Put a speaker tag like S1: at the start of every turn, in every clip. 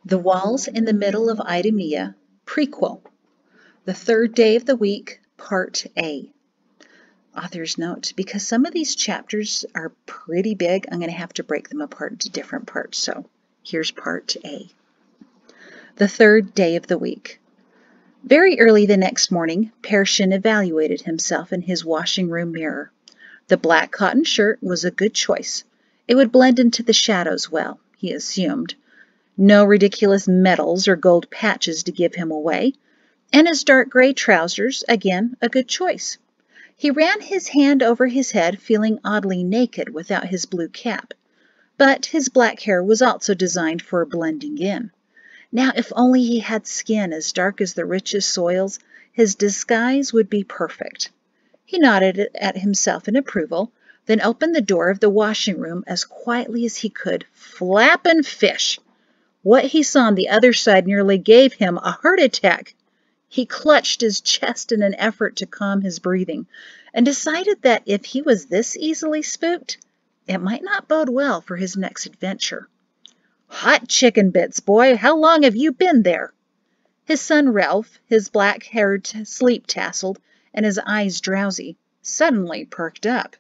S1: The Walls in the Middle of Idumea, Prequel, the third day of the week, Part A. Author's note, because some of these chapters are pretty big, I'm going to have to break them apart into different parts. So here's Part A. The third day of the week. Very early the next morning, Pere evaluated himself in his washing room mirror. The black cotton shirt was a good choice. It would blend into the shadows well, he assumed. No ridiculous medals or gold patches to give him away. And his dark gray trousers, again, a good choice. He ran his hand over his head, feeling oddly naked without his blue cap. But his black hair was also designed for blending in. Now, if only he had skin as dark as the richest soils, his disguise would be perfect. He nodded at himself in approval, then opened the door of the washing room as quietly as he could. Flappin' fish! What he saw on the other side nearly gave him a heart attack. He clutched his chest in an effort to calm his breathing, and decided that if he was this easily spooked, it might not bode well for his next adventure. "Hot chicken bits, boy! How long have you been there?" His son Ralph, his black hair sleep-tasseled and his eyes drowsy, suddenly perked up.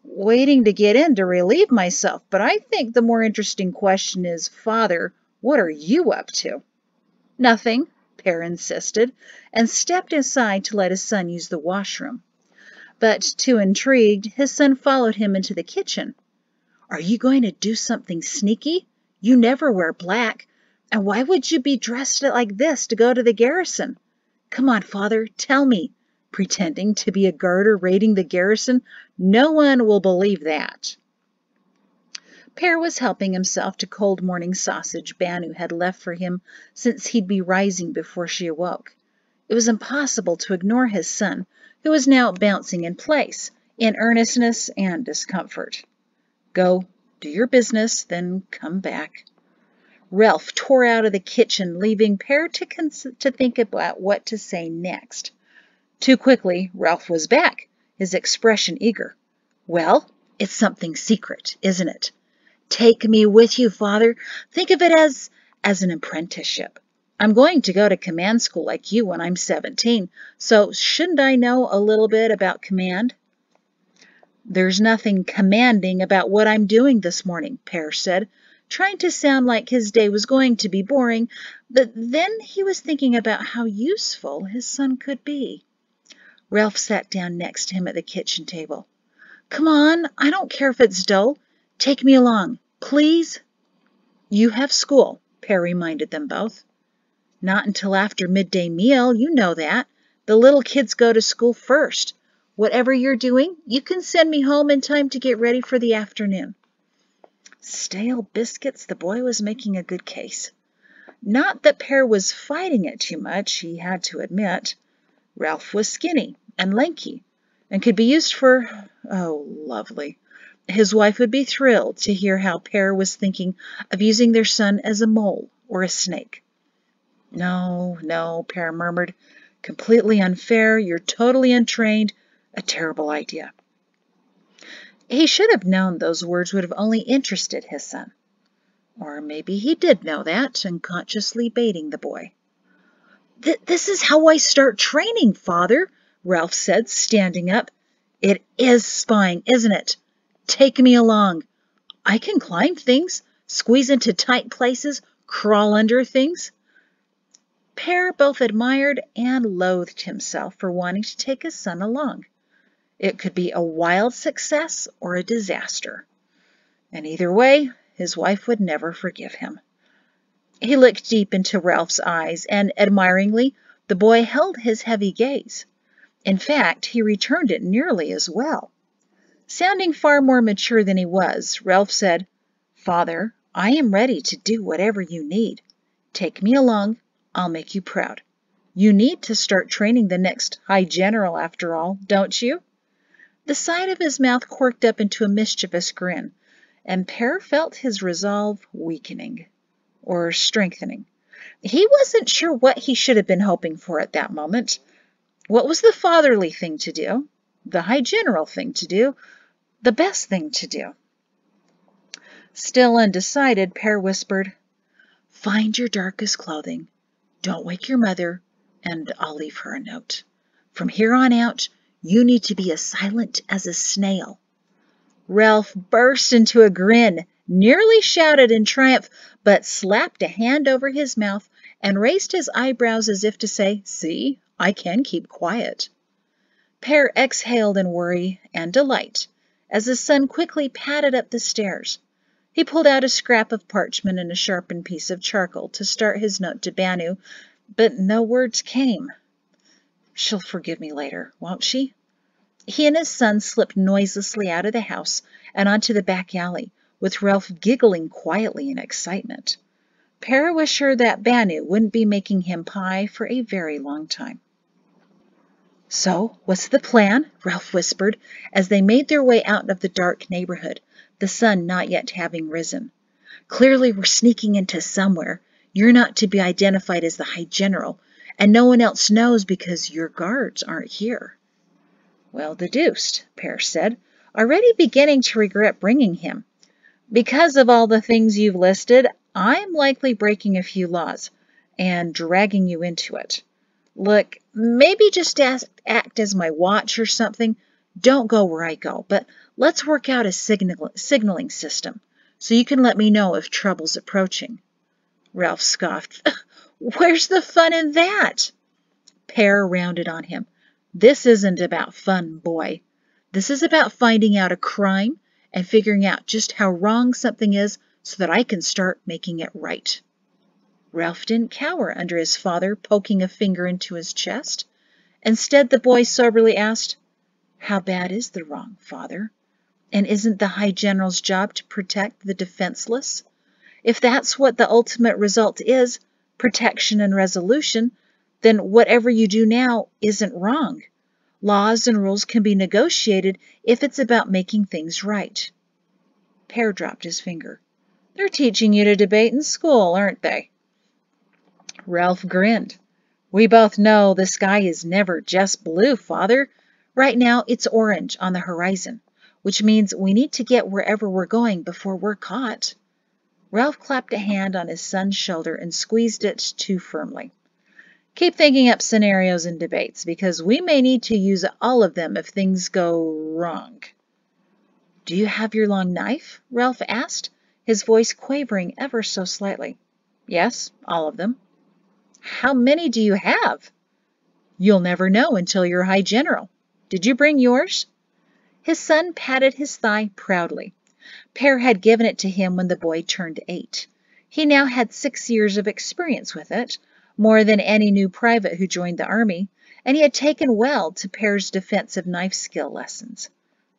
S1: "Waiting to get in to relieve myself, but I think the more interesting question is, Father, what are you up to?" "Nothing," Pere insisted, and stepped aside to let his son use the washroom. But, too intrigued, his son followed him into the kitchen. "Are you going to do something sneaky? You never wear black, and why would you be dressed like this to go to the garrison? Come on, Father, tell me." Pretending to be a garter raiding the garrison, no one will believe that. Pere was helping himself to cold morning sausage Banu had left for him since he'd be rising before she awoke. It was impossible to ignore his son, who was now bouncing in place, in earnestness and discomfort. "Go, do your business, then come back." Ralph tore out of the kitchen, leaving Pere to think about what to say next. Too quickly, Ralph was back, his expression eager. "Well, it's something secret, isn't it? Take me with you, Father. Think of it as an apprenticeship. I'm going to go to command school like you when I'm 17, so shouldn't I know a little bit about command?" "There's nothing commanding about what I'm doing this morning," Pere said, trying to sound like his day was going to be boring, but then he was thinking about how useful his son could be. Ralph sat down next to him at the kitchen table. "Come on, I don't care if it's dull. Take me along, please." "You have school," Pere reminded them both. "Not until after midday meal, you know that. The little kids go to school first. Whatever you're doing, you can send me home in time to get ready for the afternoon." Stale biscuits, the boy was making a good case. Not that Pere was fighting it too much, he had to admit. Ralph was skinny and lanky, and could be used for, oh, lovely. His wife would be thrilled to hear how Pere was thinking of using their son as a mole or a snake. "No, no," Pere murmured. "Completely unfair, you're totally untrained, a terrible idea." He should have known those words would have only interested his son. Or maybe he did know that, unconsciously baiting the boy. "This is how I start training, Father," Ralph said, standing up. "It is spying, isn't it? Take me along. I can climb things, squeeze into tight places, crawl under things." Pere both admired and loathed himself for wanting to take his son along. It could be a wild success or a disaster. And either way, his wife would never forgive him. He looked deep into Ralph's eyes, and admiringly, the boy held his heavy gaze. In fact, he returned it nearly as well. Sounding far more mature than he was, Ralph said, "Father, I am ready to do whatever you need. Take me along. I'll make you proud. You need to start training the next High General, after all, don't you?" The side of his mouth quirked up into a mischievous grin, and Pere felt his resolve weakening, or strengthening. He wasn't sure what he should have been hoping for at that moment. What was the fatherly thing to do? The High General thing to do? The best thing to do? Still undecided, Pere whispered, Find your darkest clothing. Don't wake your mother, and I'll leave her a note. From here on out, you need to be as silent as a snail." Ralph burst into a grin, nearly shouted in triumph, but slapped a hand over his mouth and raised his eyebrows as if to say, "See, I can keep quiet." Pere exhaled in worry and delight as the son quickly padded up the stairs. He pulled out a scrap of parchment and a sharpened piece of charcoal to start his note to Banu, but no words came. "She'll forgive me later, won't she?" He and his son slipped noiselessly out of the house and onto the back alley, with Ralph giggling quietly in excitement. Pere was sure that Banu wouldn't be making him pie for a very long time. "So, what's the plan?" Ralph whispered as they made their way out of the dark neighborhood, the sun not yet having risen. "Clearly we're sneaking into somewhere. You're not to be identified as the High General, and no one else knows because your guards aren't here." "Well, the deuced," Pere said, already beginning to regret bringing him. "Because of all the things you've listed, I'm likely breaking a few laws and dragging you into it. Look, maybe just act as my watch or something. Don't go where I go, but let's work out a signaling system so you can let me know if trouble's approaching." Ralph scoffed. "Where's the fun in that?" Pere rounded on him. "This isn't about fun, boy. This is about finding out a crime and figuring out just how wrong something is so that I can start making it right." Ralph didn't cower under his father poking a finger into his chest. Instead, the boy soberly asked, "How bad is the wrong, Father? And isn't the High General's job to protect the defenseless? If that's what the ultimate result is, protection and resolution, then whatever you do now isn't wrong. Laws and rules can be negotiated if it's about making things right." Pere dropped his finger. "They're teaching you to debate in school, aren't they?" Ralph grinned. "We both know the sky is never just blue, Father. Right now it's orange on the horizon, which means we need to get wherever we're going before we're caught." Ralph clapped a hand on his son's shoulder and squeezed it too firmly. "Keep thinking up scenarios and debates, because we may need to use all of them if things go wrong." "Do you have your long knife?" Ralph asked, his voice quavering ever so slightly. "Yes, all of them." "How many do you have?" "You'll never know until you're High General. Did you bring yours?" His son patted his thigh proudly. Pere had given it to him when the boy turned 8. He now had 6 years of experience with it, more than any new private who joined the army, and he had taken well to Pere's defensive knife skill lessons.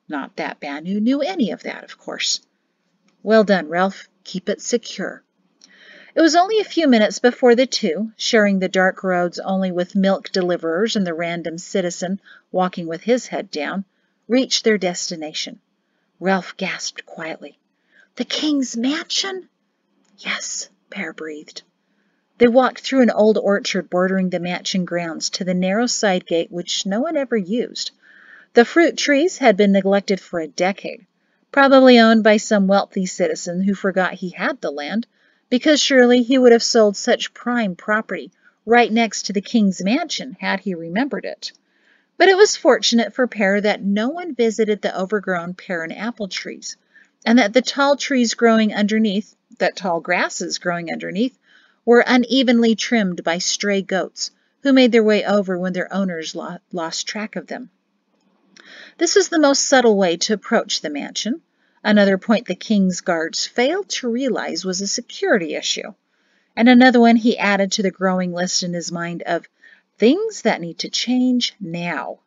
S1: Not that Banu knew any of that, of course. "Well done, Ralph. Keep it secure." It was only a few minutes before the two, sharing the dark roads only with milk deliverers and the random citizen walking with his head down, reached their destination. Ralph gasped quietly. "The king's mansion?" "Yes," Pere breathed. They walked through an old orchard bordering the mansion grounds to the narrow side gate which no one ever used. The fruit trees had been neglected for a decade, probably owned by some wealthy citizen who forgot he had the land, because surely he would have sold such prime property right next to the king's mansion had he remembered it. But it was fortunate for Pere that no one visited the overgrown pear and apple trees, and that the tall grasses growing underneath, were unevenly trimmed by stray goats, who made their way over when their owners lost track of them. This was the most subtle way to approach the mansion, another point the king's guards failed to realize was a security issue, and another one he added to the growing list in his mind of things that need to change now.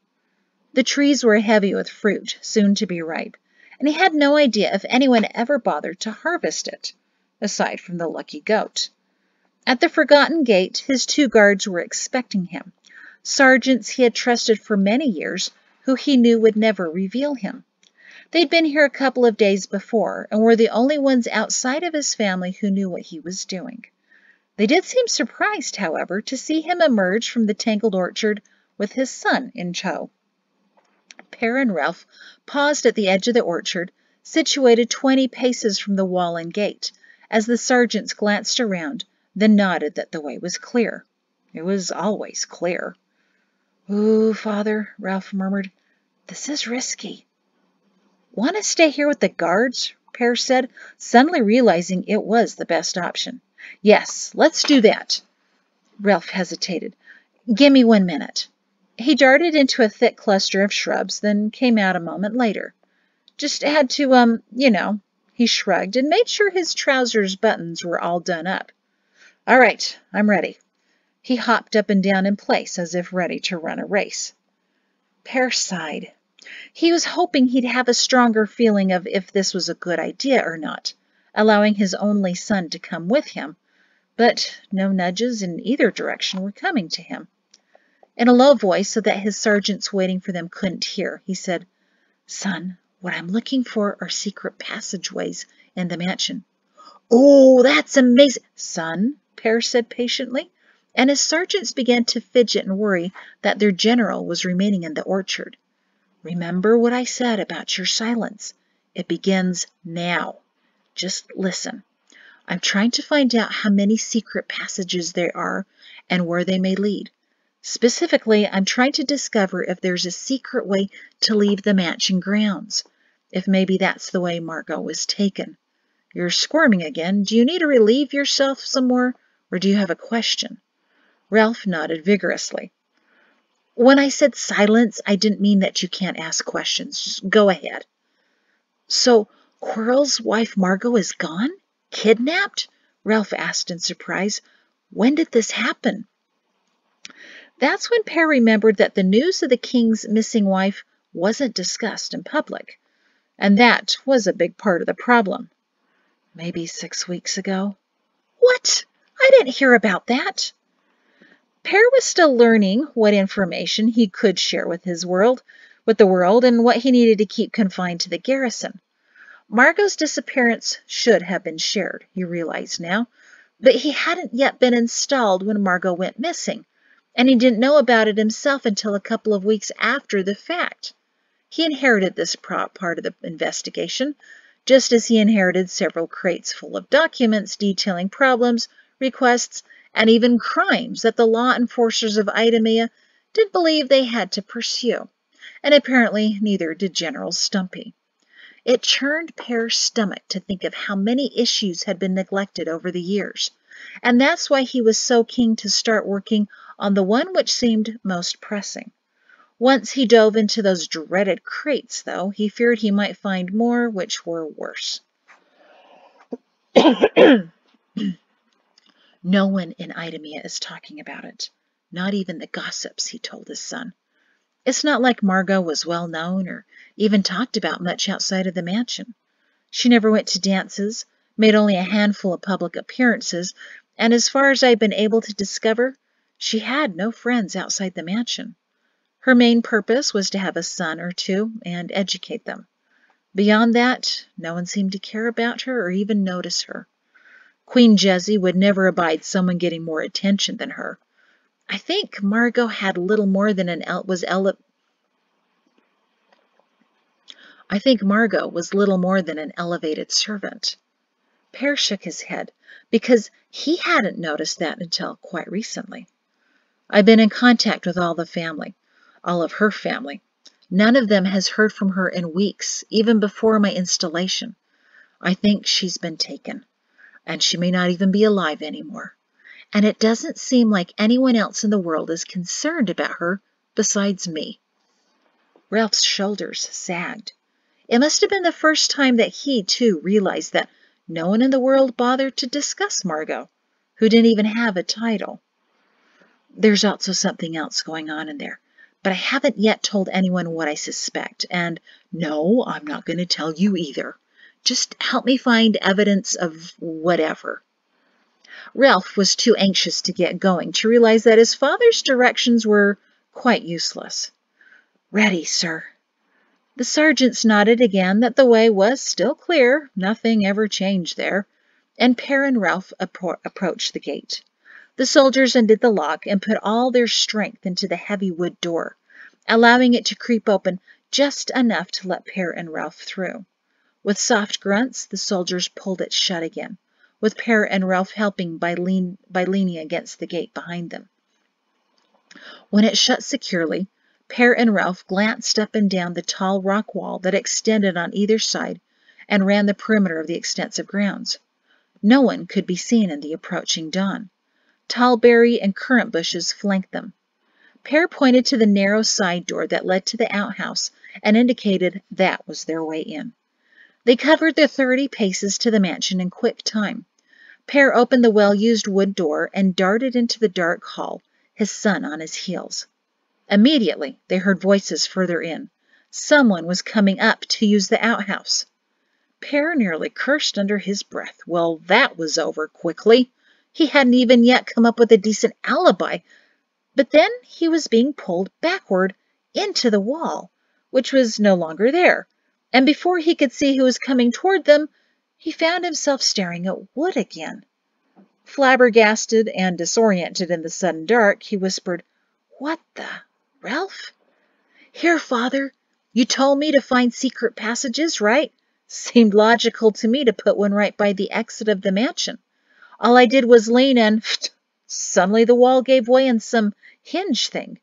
S1: The trees were heavy with fruit, soon to be ripe, and he had no idea if anyone ever bothered to harvest it, aside from the lucky goat. At the forgotten gate, his 2 guards were expecting him, sergeants he had trusted for many years, who he knew would never reveal him. They'd been here a couple of days before, and were the only ones outside of his family who knew what he was doing. They did seem surprised, however, to see him emerge from the tangled orchard with his son in tow. Pere and Ralph paused at the edge of the orchard, situated 20 paces from the wall and gate, as the sergeants glanced around, then nodded that the way was clear. It was always clear. "Ooh, Father," Ralph murmured, "this is risky." "Want to stay here with the guards?" Pere said, suddenly realizing it was the best option. "Yes, let's do that." Ralph hesitated. "Give me 1 minute." He darted into a thick cluster of shrubs, then came out a moment later. "Just had to, he shrugged and made sure his trousers buttons were all done up. "All right, I'm ready." He hopped up and down in place as if ready to run a race. Pere sighed. He was hoping he'd have a stronger feeling of if this was a good idea or not, allowing his only son to come with him, but no nudges in either direction were coming to him. In a low voice, so that his sergeants waiting for them couldn't hear, he said, "Son, what I'm looking for are secret passageways in the mansion." "Oh, that's amazing." "Son," Pere said patiently, and his sergeants began to fidget and worry that their general was remaining in the orchard. "Remember what I said about your silence. It begins now. Just listen. I'm trying to find out how many secret passages there are and where they may lead. Specifically, I'm trying to discover if there's a secret way to leave the mansion grounds, if maybe that's the way Margot was taken. You're squirming again. Do you need to relieve yourself some more, or do you have a question?" Ralph nodded vigorously. "When I said silence, I didn't mean that you can't ask questions. Just go ahead." "So, Quirrell's wife Margot is gone? Kidnapped?" Ralph asked in surprise. "When did this happen?" That's when Pere remembered that the news of the king's missing wife wasn't discussed in public, and that was a big part of the problem. "Maybe 6 weeks ago." "What? I didn't hear about that." Pere was still learning what information he could share with the world, and what he needed to keep confined to the garrison. Margot's disappearance should have been shared, he realized now, but he hadn't yet been installed when Margot went missing, and he didn't know about it himself until a couple of weeks after the fact. He inherited this part of the investigation, just as he inherited several crates full of documents detailing problems, requests, and even crimes that the law enforcers of Idemia didn't believe they had to pursue, and apparently neither did General Stumpy. It churned Pere's stomach to think of how many issues had been neglected over the years, and that's why he was so keen to start working on the one which seemed most pressing. Once he dove into those dreaded crates, though, he feared he might find more which were worse. "No one in Idemia is talking about it, not even the gossips," he told his son. "It's not like Margot was well known or even talked about much outside of the mansion. She never went to dances, made only a handful of public appearances, and as far as I've been able to discover, she had no friends outside the mansion. Her main purpose was to have a son or two and educate them. Beyond that, no one seemed to care about her or even notice her. Queen Jessie would never abide someone getting more attention than her. I think Margot had little more than was little more than an elevated servant." Pere shook his head, because he hadn't noticed that until quite recently. "I've been in contact with all of her family. None of them has heard from her in weeks, even before my installation. I think she's been taken, and she may not even be alive anymore. And it doesn't seem like anyone else in the world is concerned about her besides me." Ralph's shoulders sagged. It must have been the first time that he, too, realized that no one in the world bothered to discuss Margot, who didn't even have a title. "There's also something else going on in there, but I haven't yet told anyone what I suspect, and no, I'm not going to tell you either. Just help me find evidence of whatever." Ralph was too anxious to get going to realize that his father's directions were quite useless. "Ready, sir." The sergeants nodded again that the way was still clear, nothing ever changed there, and Pere and Ralph approached the gate. The soldiers undid the lock and put all their strength into the heavy wood door, allowing it to creep open just enough to let Pere and Ralph through. With soft grunts, the soldiers pulled it shut again, with Pere and Ralph helping by leaning against the gate behind them. When it shut securely, Pere and Ralph glanced up and down the tall rock wall that extended on either side and ran the perimeter of the extensive grounds. No one could be seen in the approaching dawn. Tall berry and currant bushes flanked them. Pere pointed to the narrow side door that led to the outhouse and indicated that was their way in. They covered the 30 paces to the mansion in quick time. Pere opened the well-used wood door and darted into the dark hall, his son on his heels. Immediately, they heard voices further in. Someone was coming up to use the outhouse. Pere nearly cursed under his breath. Well, that was over quickly. He hadn't even yet come up with a decent alibi. But then he was being pulled backward into the wall, which was no longer there. And before he could see who was coming toward them, he found himself staring at wood again. Flabbergasted and disoriented in the sudden dark, he whispered, "What the, Ralph?" "Here, Father. You told me to find secret passages, right? Seemed logical to me to put one right by the exit of the mansion. All I did was lean and suddenly the wall gave way in some hinge thing."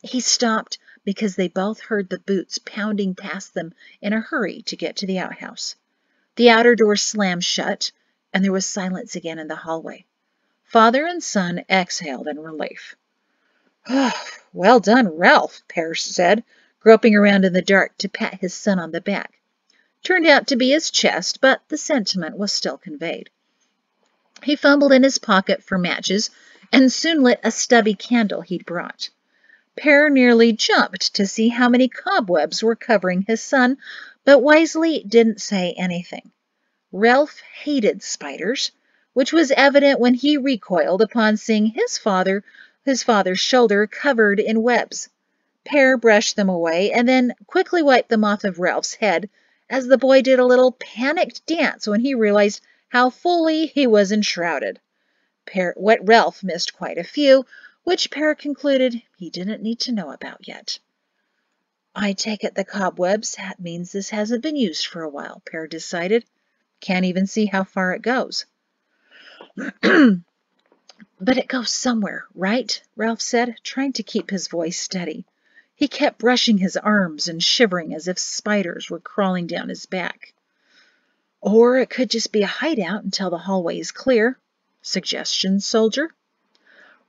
S1: He stopped because they both heard the boots pounding past them in a hurry to get to the outhouse. The outer door slammed shut, and there was silence again in the hallway. Father and son exhaled in relief. "Well done, Ralph," Pere said, groping around in the dark to pat his son on the back. Turned out to be his chest, but the sentiment was still conveyed. He fumbled in his pocket for matches and soon lit a stubby candle he'd brought. Pere nearly jumped to see how many cobwebs were covering his son, but wisely didn't say anything. Ralph hated spiders, which was evident when he recoiled upon seeing his father's shoulder covered in webs. Pere brushed them away and then quickly wiped them off of Ralph's head as the boy did a little panicked dance when he realized how fully he was enshrouded. Ralph missed quite a few, which Pere concluded he didn't need to know about yet. "I take it the cobwebs means this hasn't been used for a while," Pere decided. "Can't even see how far it goes." "But it goes somewhere, right?" Ralph said, trying to keep his voice steady. He kept brushing his arms and shivering as if spiders were crawling down his back. "Or it could just be a hideout until the hallway is clear. Suggestion, soldier?"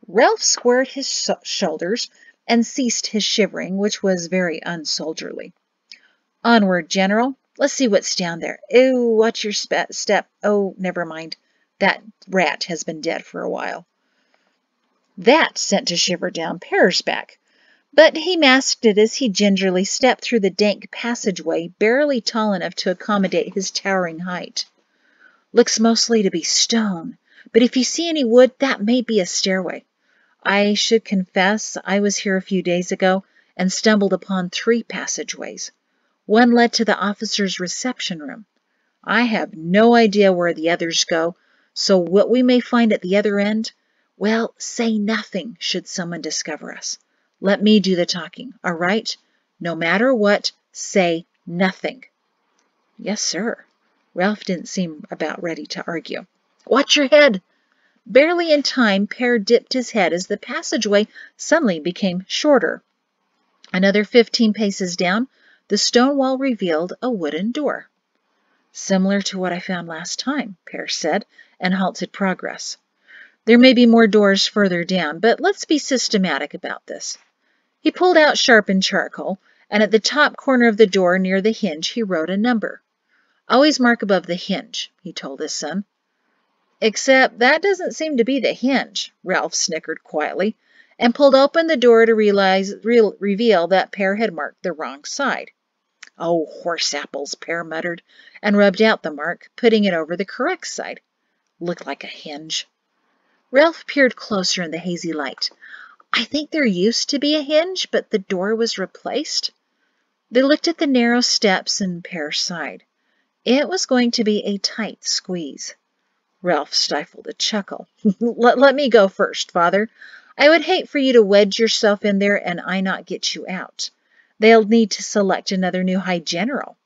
S1: Ralph squared his shoulders and ceased his shivering, which was very unsoldierly. "Onward, General. Let's see what's down there. Ew, watch your step. Oh, never mind. That rat has been dead for a while." That sent a shiver down Pere's back, but he masked it as he gingerly stepped through the dank passageway, barely tall enough to accommodate his towering height. "Looks mostly to be stone, but if you see any wood, that may be a stairway. I should confess I was here a few days ago and stumbled upon 3 passageways. One led to the officer's reception room. I have no idea where the others go, so what we may find at the other end, well, say nothing should someone discover us. Let me do the talking, all right? No matter what, say nothing." "Yes, sir." Ralph didn't seem about ready to argue. "Watch your head." Barely in time, Pere dipped his head as the passageway suddenly became shorter. Another 15 paces down, the stone wall revealed a wooden door. "Similar to what I found last time," Pere said, and halted progress. "There may be more doors further down, but let's be systematic about this." He pulled out sharpened charcoal, and at the top corner of the door near the hinge he wrote a number. "Always mark above the hinge," he told his son. "Except that doesn't seem to be the hinge," Ralph snickered quietly, and pulled open the door to reveal that Pere had marked the wrong side. "Oh, horse apples," Pere muttered, and rubbed out the mark, putting it over the correct side. Looked like a hinge. Ralph peered closer in the hazy light. "I think there used to be a hinge, but the door was replaced." They looked at the narrow steps and Pere sighed. It was going to be a tight squeeze. Ralph stifled a chuckle. Let me go first, Father. I would hate for you to wedge yourself in there and I not get you out. They'll need to select another new High General.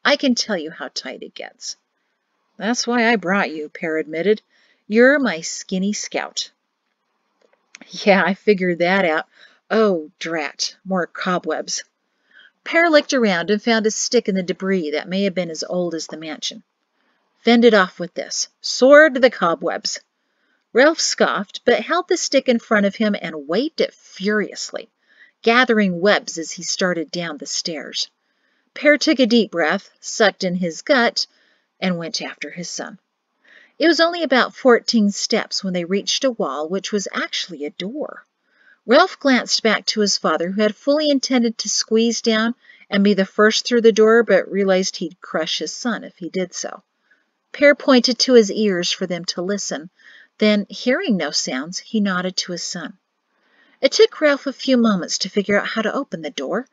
S1: I can tell you how tight it gets." That's why I brought you, Pere admitted. You're my skinny scout. Yeah, I figured that out. Oh, drat, more cobwebs. Pere looked around and found a stick in the debris that may have been as old as the mansion. Fend it off with this. Sword the cobwebs. Ralph scoffed, but held the stick in front of him and waved it furiously, gathering webs as he started down the stairs. Pere took a deep breath, sucked in his gut, and went after his son. It was only about 14 steps when they reached a wall which was actually a door. Ralph glanced back to his father, who had fully intended to squeeze down and be the first through the door, but realized he'd crush his son if he did so. Pere pointed to his ears for them to listen. Then, hearing no sounds, he nodded to his son. It took Ralph a few moments to figure out how to open the door.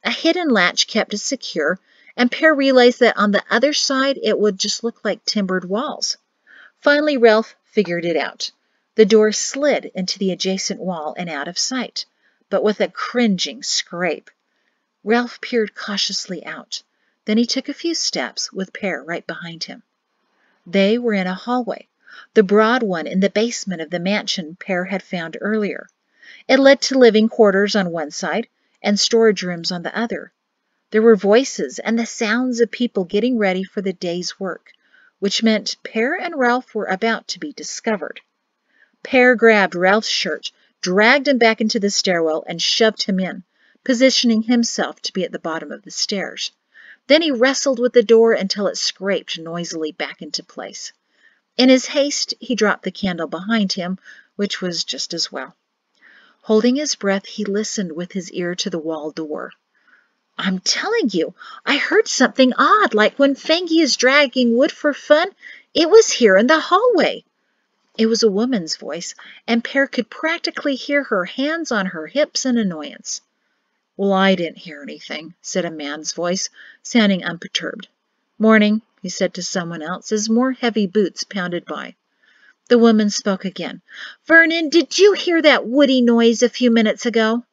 S1: A hidden latch kept it secure, and Pere realized that on the other side it would just look like timbered walls. Finally, Ralph figured it out. The door slid into the adjacent wall and out of sight, but with a cringing scrape. Ralph peered cautiously out. Then he took a few steps, with Pere right behind him. They were in a hallway, the broad one in the basement of the mansion Pere had found earlier. It led to living quarters on one side and storage rooms on the other. There were voices and the sounds of people getting ready for the day's work, which meant Pere and Ralph were about to be discovered. Pere grabbed Ralph's shirt, dragged him back into the stairwell, and shoved him in, positioning himself to be at the bottom of the stairs. Then he wrestled with the door until it scraped noisily back into place. In his haste, he dropped the candle behind him, which was just as well. Holding his breath, he listened with his ear to the wall door. I'm telling you, I heard something odd, like when Fangy is dragging wood for fun. It was here in the hallway. It was a woman's voice, and Pere could practically hear her hands on her hips in annoyance. Well, I didn't hear anything, said a man's voice, sounding unperturbed. Morning, he said to someone else, as more heavy boots pounded by. The woman spoke again. Vernon, did you hear that woody noise a few minutes ago?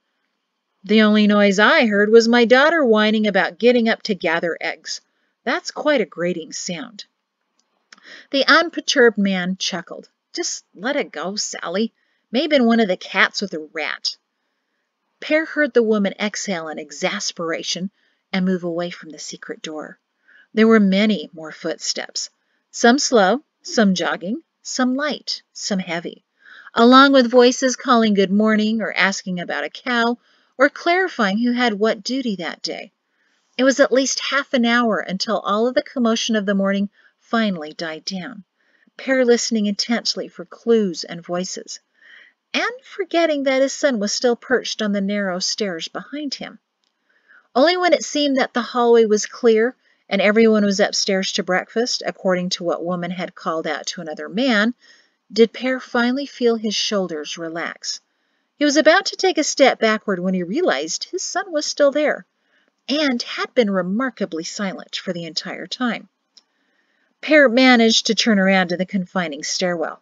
S1: The only noise I heard was my daughter whining about getting up to gather eggs. That's quite a grating sound. The unperturbed man chuckled. Just let it go, Sally. May have been one of the cats with a rat. Pere heard the woman exhale in exasperation and move away from the secret door. There were many more footsteps, some slow, some jogging, some light, some heavy, along with voices calling good morning or asking about a cow or clarifying who had what duty that day. It was at least half an hour until all of the commotion of the morning finally died down, Pere listening intensely for clues and voices, and forgetting that his son was still perched on the narrow stairs behind him. Only when it seemed that the hallway was clear and everyone was upstairs to breakfast, according to what woman had called out to another man, did Pere finally feel his shoulders relax. He was about to take a step backward when he realized his son was still there, and had been remarkably silent for the entire time. Pere managed to turn around in the confining stairwell.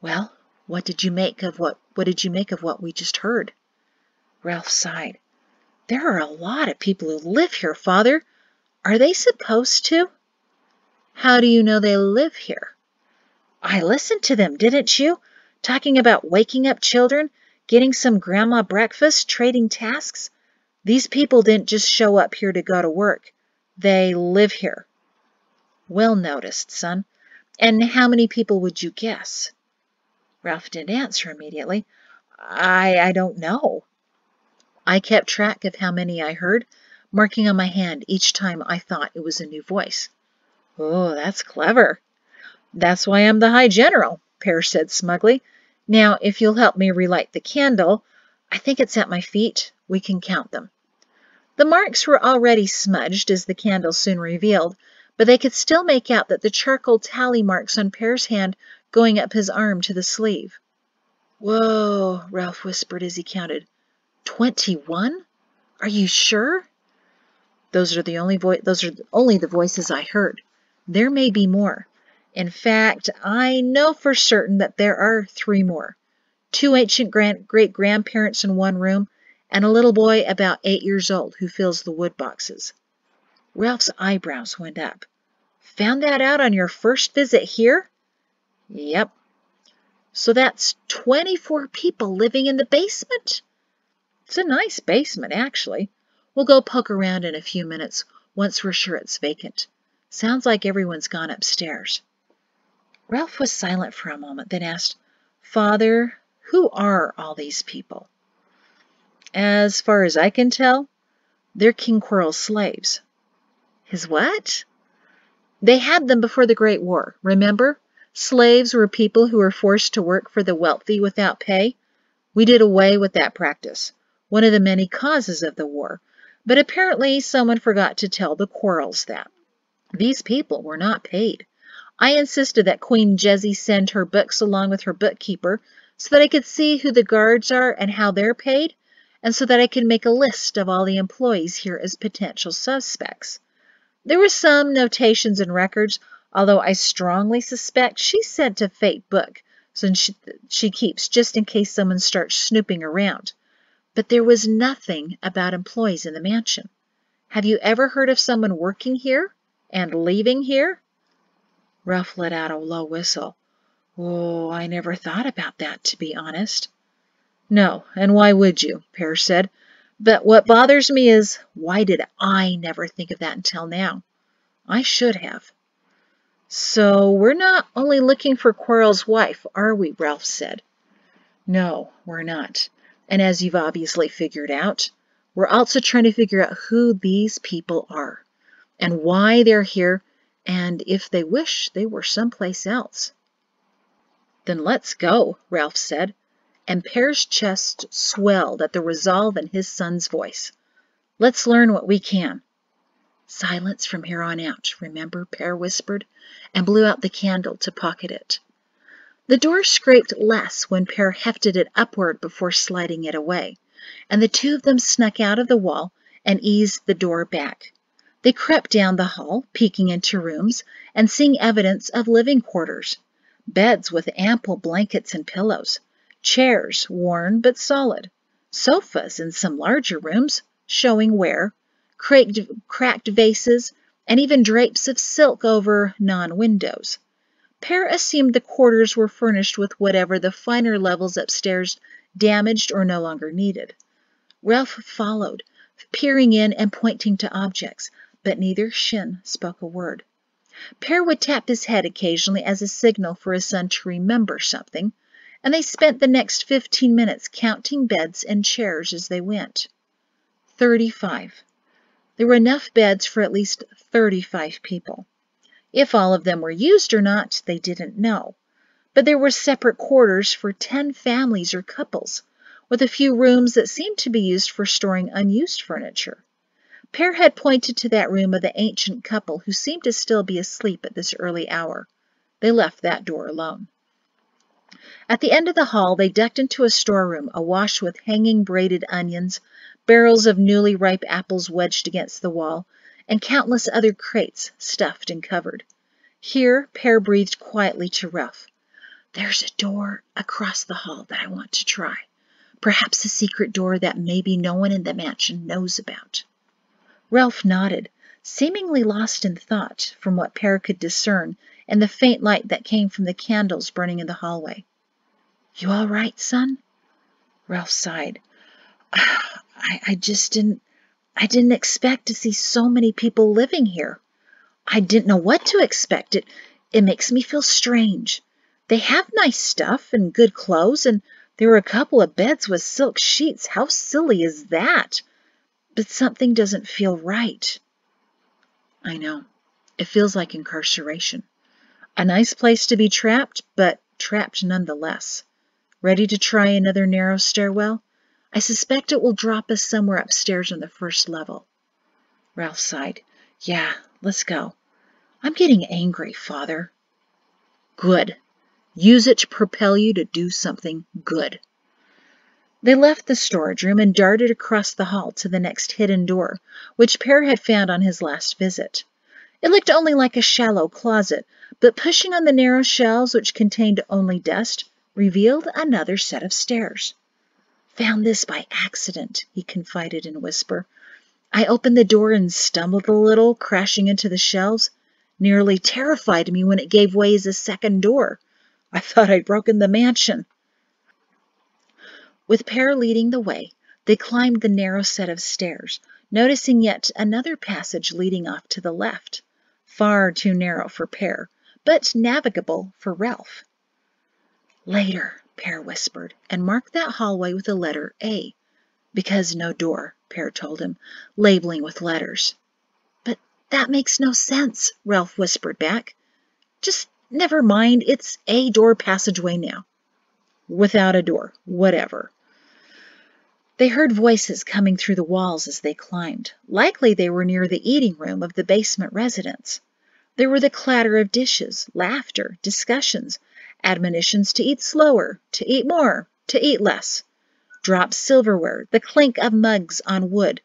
S1: Well, what did you make of what we just heard? Ralph sighed. There are a lot of people who live here, Father. Are they supposed to? How do you know they live here? I listened to them, didn't you? Talking about waking up children, getting some grandma breakfast, trading tasks. These people didn't just show up here to go to work. They live here. Well noticed, son. And how many people would you guess? Ralph didn't answer immediately. I don't know. I kept track of how many I heard, marking on my hand each time I thought it was a new voice. Oh, that's clever. That's why I'm the High General, Pere said smugly. Now, if you'll help me relight the candle, I think it's at my feet. We can count them. The marks were already smudged, as the candle soon revealed, but they could still make out that the charcoal tally marks on Pere's hand going up his arm to the sleeve. Whoa, Ralph whispered as he counted. 21? Are you sure? Those are only the voices I heard. There may be more. In fact, I know for certain that there are 3 more. 2 ancient great-grandparents in one room, and a little boy about 8 years old who fills the wood boxes. Ralph's eyebrows went up. Found that out on your first visit here? Yep. So that's 24 people living in the basement? It's a nice basement, actually. We'll go poke around in a few minutes once we're sure it's vacant. Sounds like everyone's gone upstairs. Ralph was silent for a moment, then asked, Father, who are all these people? As far as I can tell, they're King Quirrell's slaves. His what? They had them before the Great War, remember? Slaves were people who were forced to work for the wealthy without pay. We did away with that practice, one of the many causes of the war, but apparently someone forgot to tell the Quirrells that. These people were not paid. I insisted that Queen Jessie send her books along with her bookkeeper so that I could see who the guards are and how they're paid, and so that I could make a list of all the employees here as potential suspects. There were some notations and records, although I strongly suspect she sent a fake book she keeps just in case someone starts snooping around. But there was nothing about employees in the mansion. Have you ever heard of someone working here and leaving here? Ralph let out a low whistle. Oh, I never thought about that, to be honest. No, and why would you? Pere said. But what bothers me is, why did I never think of that until now? I should have. So we're not only looking for Quirrell's wife, are we? Ralph said. No, we're not. And as you've obviously figured out, we're also trying to figure out who these people are, and why they're here, and if they wish they were someplace else. Then let's go, Ralph said, and Pere's chest swelled at the resolve in his son's voice. Let's learn what we can. Silence from here on out, remember, Pere whispered, and blew out the candle to pocket it. The door scraped less when Pere hefted it upward before sliding it away, and the two of them snuck out of the wall and eased the door back. They crept down the hall, peeking into rooms and seeing evidence of living quarters. Beds with ample blankets and pillows, chairs worn but solid, sofas in some larger rooms showing wear, cracked vases, and even drapes of silk over non-windows. Pere assumed the quarters were furnished with whatever the finer levels upstairs damaged or no longer needed. Ralph followed, peering in and pointing to objects, but neither shin spoke a word. Pere would tap his head occasionally as a signal for his son to remember something, and they spent the next 15 minutes counting beds and chairs as they went. 35. There were enough beds for at least 35 people. If all of them were used or not, they didn't know. But there were separate quarters for 10 families or couples, with a few rooms that seemed to be used for storing unused furniture. Pere had pointed to that room of the ancient couple who seemed to still be asleep at this early hour. They left that door alone. At the end of the hall, they ducked into a storeroom awash with hanging braided onions, barrels of newly ripe apples wedged against the wall, and countless other crates stuffed and covered. Here, Pere breathed quietly to Ralph. There's a door across the hall that I want to try. Perhaps a secret door that maybe no one in the mansion knows about. Ralph nodded, seemingly lost in thought from what Pere could discern and the faint light that came from the candles burning in the hallway. You all right, son? Ralph sighed. I didn't expect to see so many people living here. I didn't know what to expect. It makes me feel strange. They have nice stuff and good clothes, and there were a couple of beds with silk sheets. How silly is that? But something doesn't feel right. I know. It feels like incarceration. A nice place to be trapped, but trapped nonetheless. Ready to try another narrow stairwell? I suspect it will drop us somewhere upstairs on the first level. Ralph sighed. Yeah, let's go. I'm getting angry, Father. Good. Use it to propel you to do something good. They left the storage room and darted across the hall to the next hidden door, which Pere had found on his last visit. It looked only like a shallow closet, but pushing on the narrow shelves, which contained only dust, revealed another set of stairs. Found this by accident, he confided in a whisper. I opened the door and stumbled a little, crashing into the shelves. Nearly terrified me when it gave way as a second door. I thought I'd broken the mansion. With Pere leading the way, they climbed the narrow set of stairs, noticing yet another passage leading off to the left. Far too narrow for Pere, but navigable for Ralph. Later, Pere whispered, and marked that hallway with the letter A. Because no door, Pere told him, labeling with letters. But that makes no sense, Ralph whispered back. Just never mind, it's a door passageway now. Without a door, whatever. They heard voices coming through the walls as they climbed. Likely they were near the eating room of the basement residence. There were the clatter of dishes, laughter, discussions, admonitions to eat slower, to eat more, to eat less, dropped silverware, the clink of mugs on wood,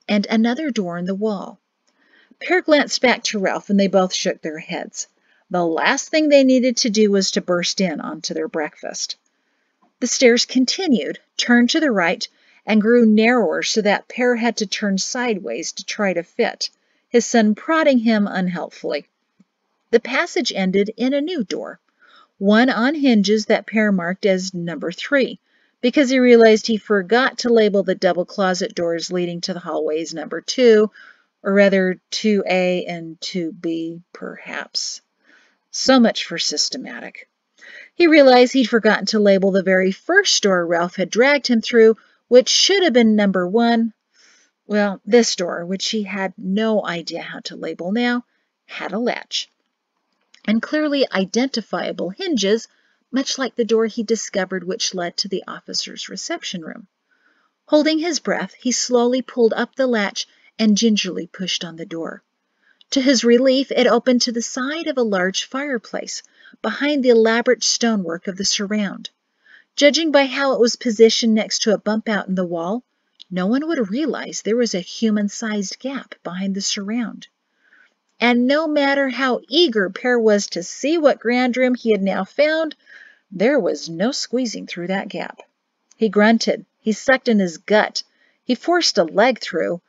S1: and another door in the wall. Pere glanced back to Ralph, and they both shook their heads. The last thing they needed to do was to burst in onto their breakfast. The stairs continued, turned to the right, and grew narrower so that Pere had to turn sideways to try to fit, his son prodding him unhelpfully. The passage ended in a new door, one on hinges that Pere marked as number 3, because he realized he forgot to label the double closet doors leading to the hallways number 2, or rather 2A and 2B, perhaps. So much for systematic. He realized he'd forgotten to label the very first door Ralph had dragged him through, which should have been number 1. Well, this door, which he had no idea how to label now, had a latch and clearly identifiable hinges, much like the door he discovered which led to the officer's reception room. Holding his breath, he slowly pulled up the latch and gingerly pushed on the door. To his relief, it opened to the side of a large fireplace, behind the elaborate stonework of the surround. Judging by how it was positioned next to a bump out in the wall, no one would realize there was a human-sized gap behind the surround. And no matter how eager Pere was to see what grand room he had now found, there was no squeezing through that gap. He grunted. He sucked in his gut. He forced a leg through.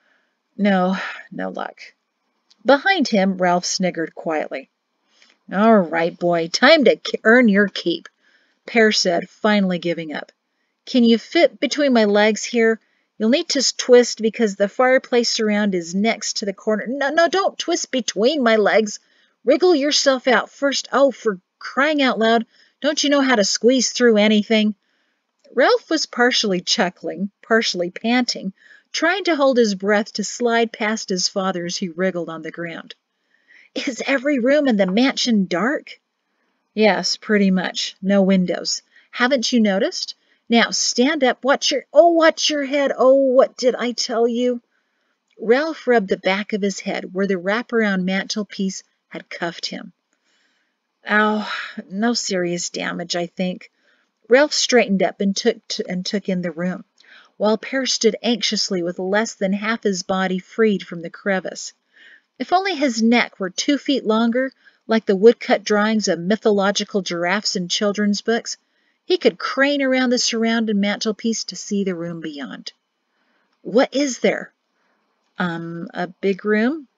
S1: No luck. Behind him, Ralph sniggered quietly. All right, boy, time to earn your keep, Pere said, finally giving up. Can you fit between my legs here? You'll need to twist because the fireplace surround is next to the corner. No, don't twist between my legs. Wriggle yourself out first. Oh, for crying out loud, don't you know how to squeeze through anything? Ralph was partially chuckling, partially panting, trying to hold his breath to slide past his father as he wriggled on the ground. Is every room in the mansion dark? Yes, pretty much. No windows. Haven't you noticed? Now stand up, watch your head. Oh, what did I tell you? Ralph rubbed the back of his head where the wraparound mantelpiece had cuffed him. Ow, no serious damage, I think. Ralph straightened up and took in the room, while Pere stood anxiously with less than half his body freed from the crevice. If only his neck were 2 feet longer, like the woodcut drawings of mythological giraffes in children's books, he could crane around the surrounded mantelpiece to see the room beyond. What is there? A big room?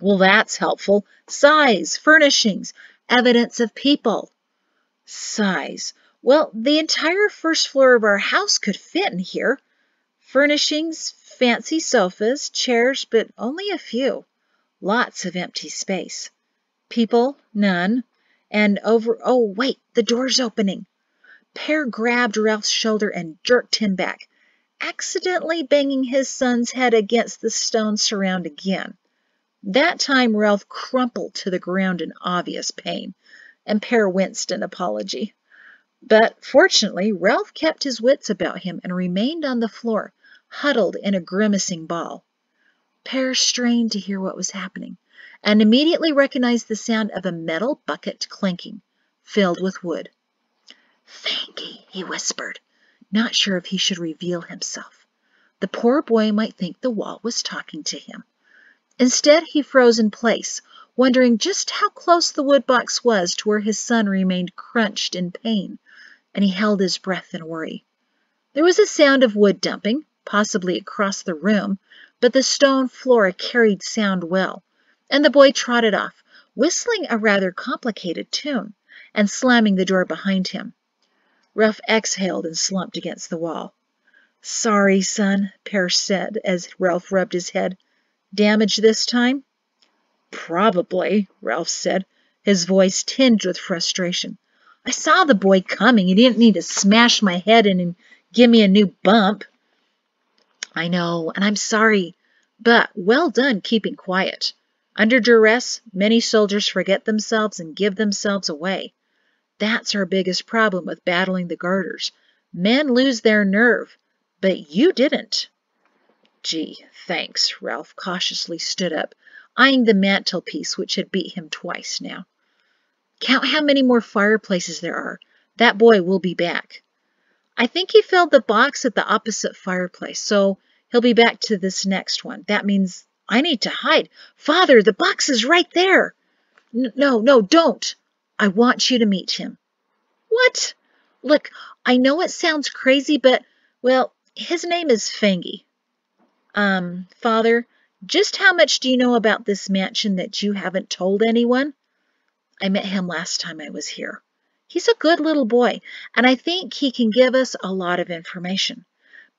S1: Well, that's helpful. Size, furnishings, evidence of people. Size. Well, the entire first floor of our house could fit in here. Furnishings, fancy sofas, chairs, but only a few. Lots of empty space. People, none. And oh, wait, the door's opening. Pere grabbed Ralph's shoulder and jerked him back, accidentally banging his son's head against the stone surround again. That time Ralph crumpled to the ground in obvious pain, and Pere winced in apology. But fortunately, Ralph kept his wits about him and remained on the floor, huddled in a grimacing ball. Pere strained to hear what was happening, and immediately recognized the sound of a metal bucket clinking, filled with wood. Thanky, he whispered, not sure if he should reveal himself. The poor boy might think the wall was talking to him. Instead, he froze in place, wondering just how close the wood box was to where his son remained crunched in pain, and he held his breath in worry. There was a sound of wood dumping, possibly across the room, but the stone floor carried sound well, and the boy trotted off, whistling a rather complicated tune and slamming the door behind him. Ralph exhaled and slumped against the wall. "Sorry, son," Pere said as Ralph rubbed his head. "Damage this time?" "Probably," Ralph said, his voice tinged with frustration. "I saw the boy coming. He didn't need to smash my head in and give me a new bump." "I know, and I'm sorry, but well done keeping quiet. Under duress, many soldiers forget themselves and give themselves away. That's our biggest problem with battling the garters. Men lose their nerve, but you didn't." "Gee, thanks." Ralph cautiously stood up, eyeing the mantelpiece, which had beat him twice now. "Count how many more fireplaces there are. That boy will be back." "I think he filled the box at the opposite fireplace, so he'll be back to this next one. That means I need to hide. Father, the box is right there." No, don't. I want you to meet him." "What?" "Look, I know it sounds crazy, but, well, his name is Fangy." Father, just how much do you know about this mansion that you haven't told anyone?" "I met him last time I was here. He's a good little boy, and I think he can give us a lot of information.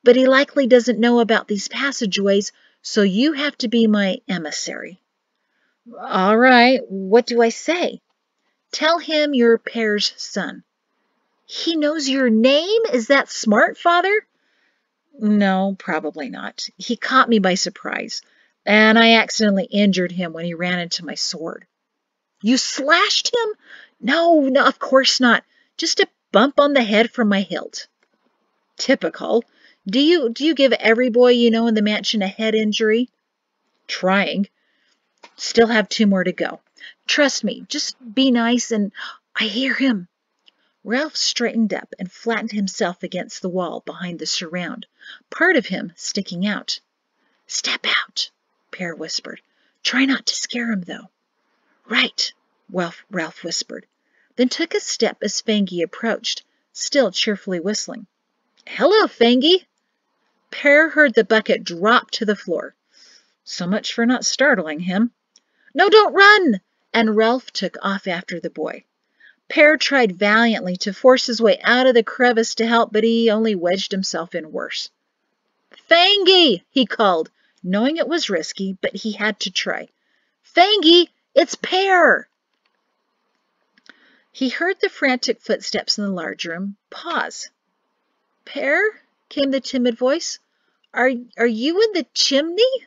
S1: But he likely doesn't know about these passageways, so you have to be my emissary." "All right, what do I say?" "Tell him you're Pere's son." "He knows your name? Is that smart, Father?" "No, probably not. He caught me by surprise, and I accidentally injured him when he ran into my sword." "You slashed him?" No, of course not. Just a bump on the head from my hilt." "Typical. Do you give every boy you know in the mansion a head injury?" "Trying. Still have 2 more to go. Trust me, just be nice and—" "I hear him." Ralph straightened up and flattened himself against the wall behind the surround, part of him sticking out. "Step out," Pere whispered. "Try not to scare him, though." "Right," Ralph whispered, then took a step as Fangy approached, still cheerfully whistling. "Hello, Fangy." Pere heard the bucket drop to the floor. So much for not startling him. "No, don't run!" And Ralph took off after the boy. Pere tried valiantly to force his way out of the crevice to help, but he only wedged himself in worse. "Fangy!" he called, knowing it was risky, but he had to try. "Fangy, it's Pere!" He heard the frantic footsteps in the large room. Pause. "Pere?" came the timid voice. Are you in the chimney?"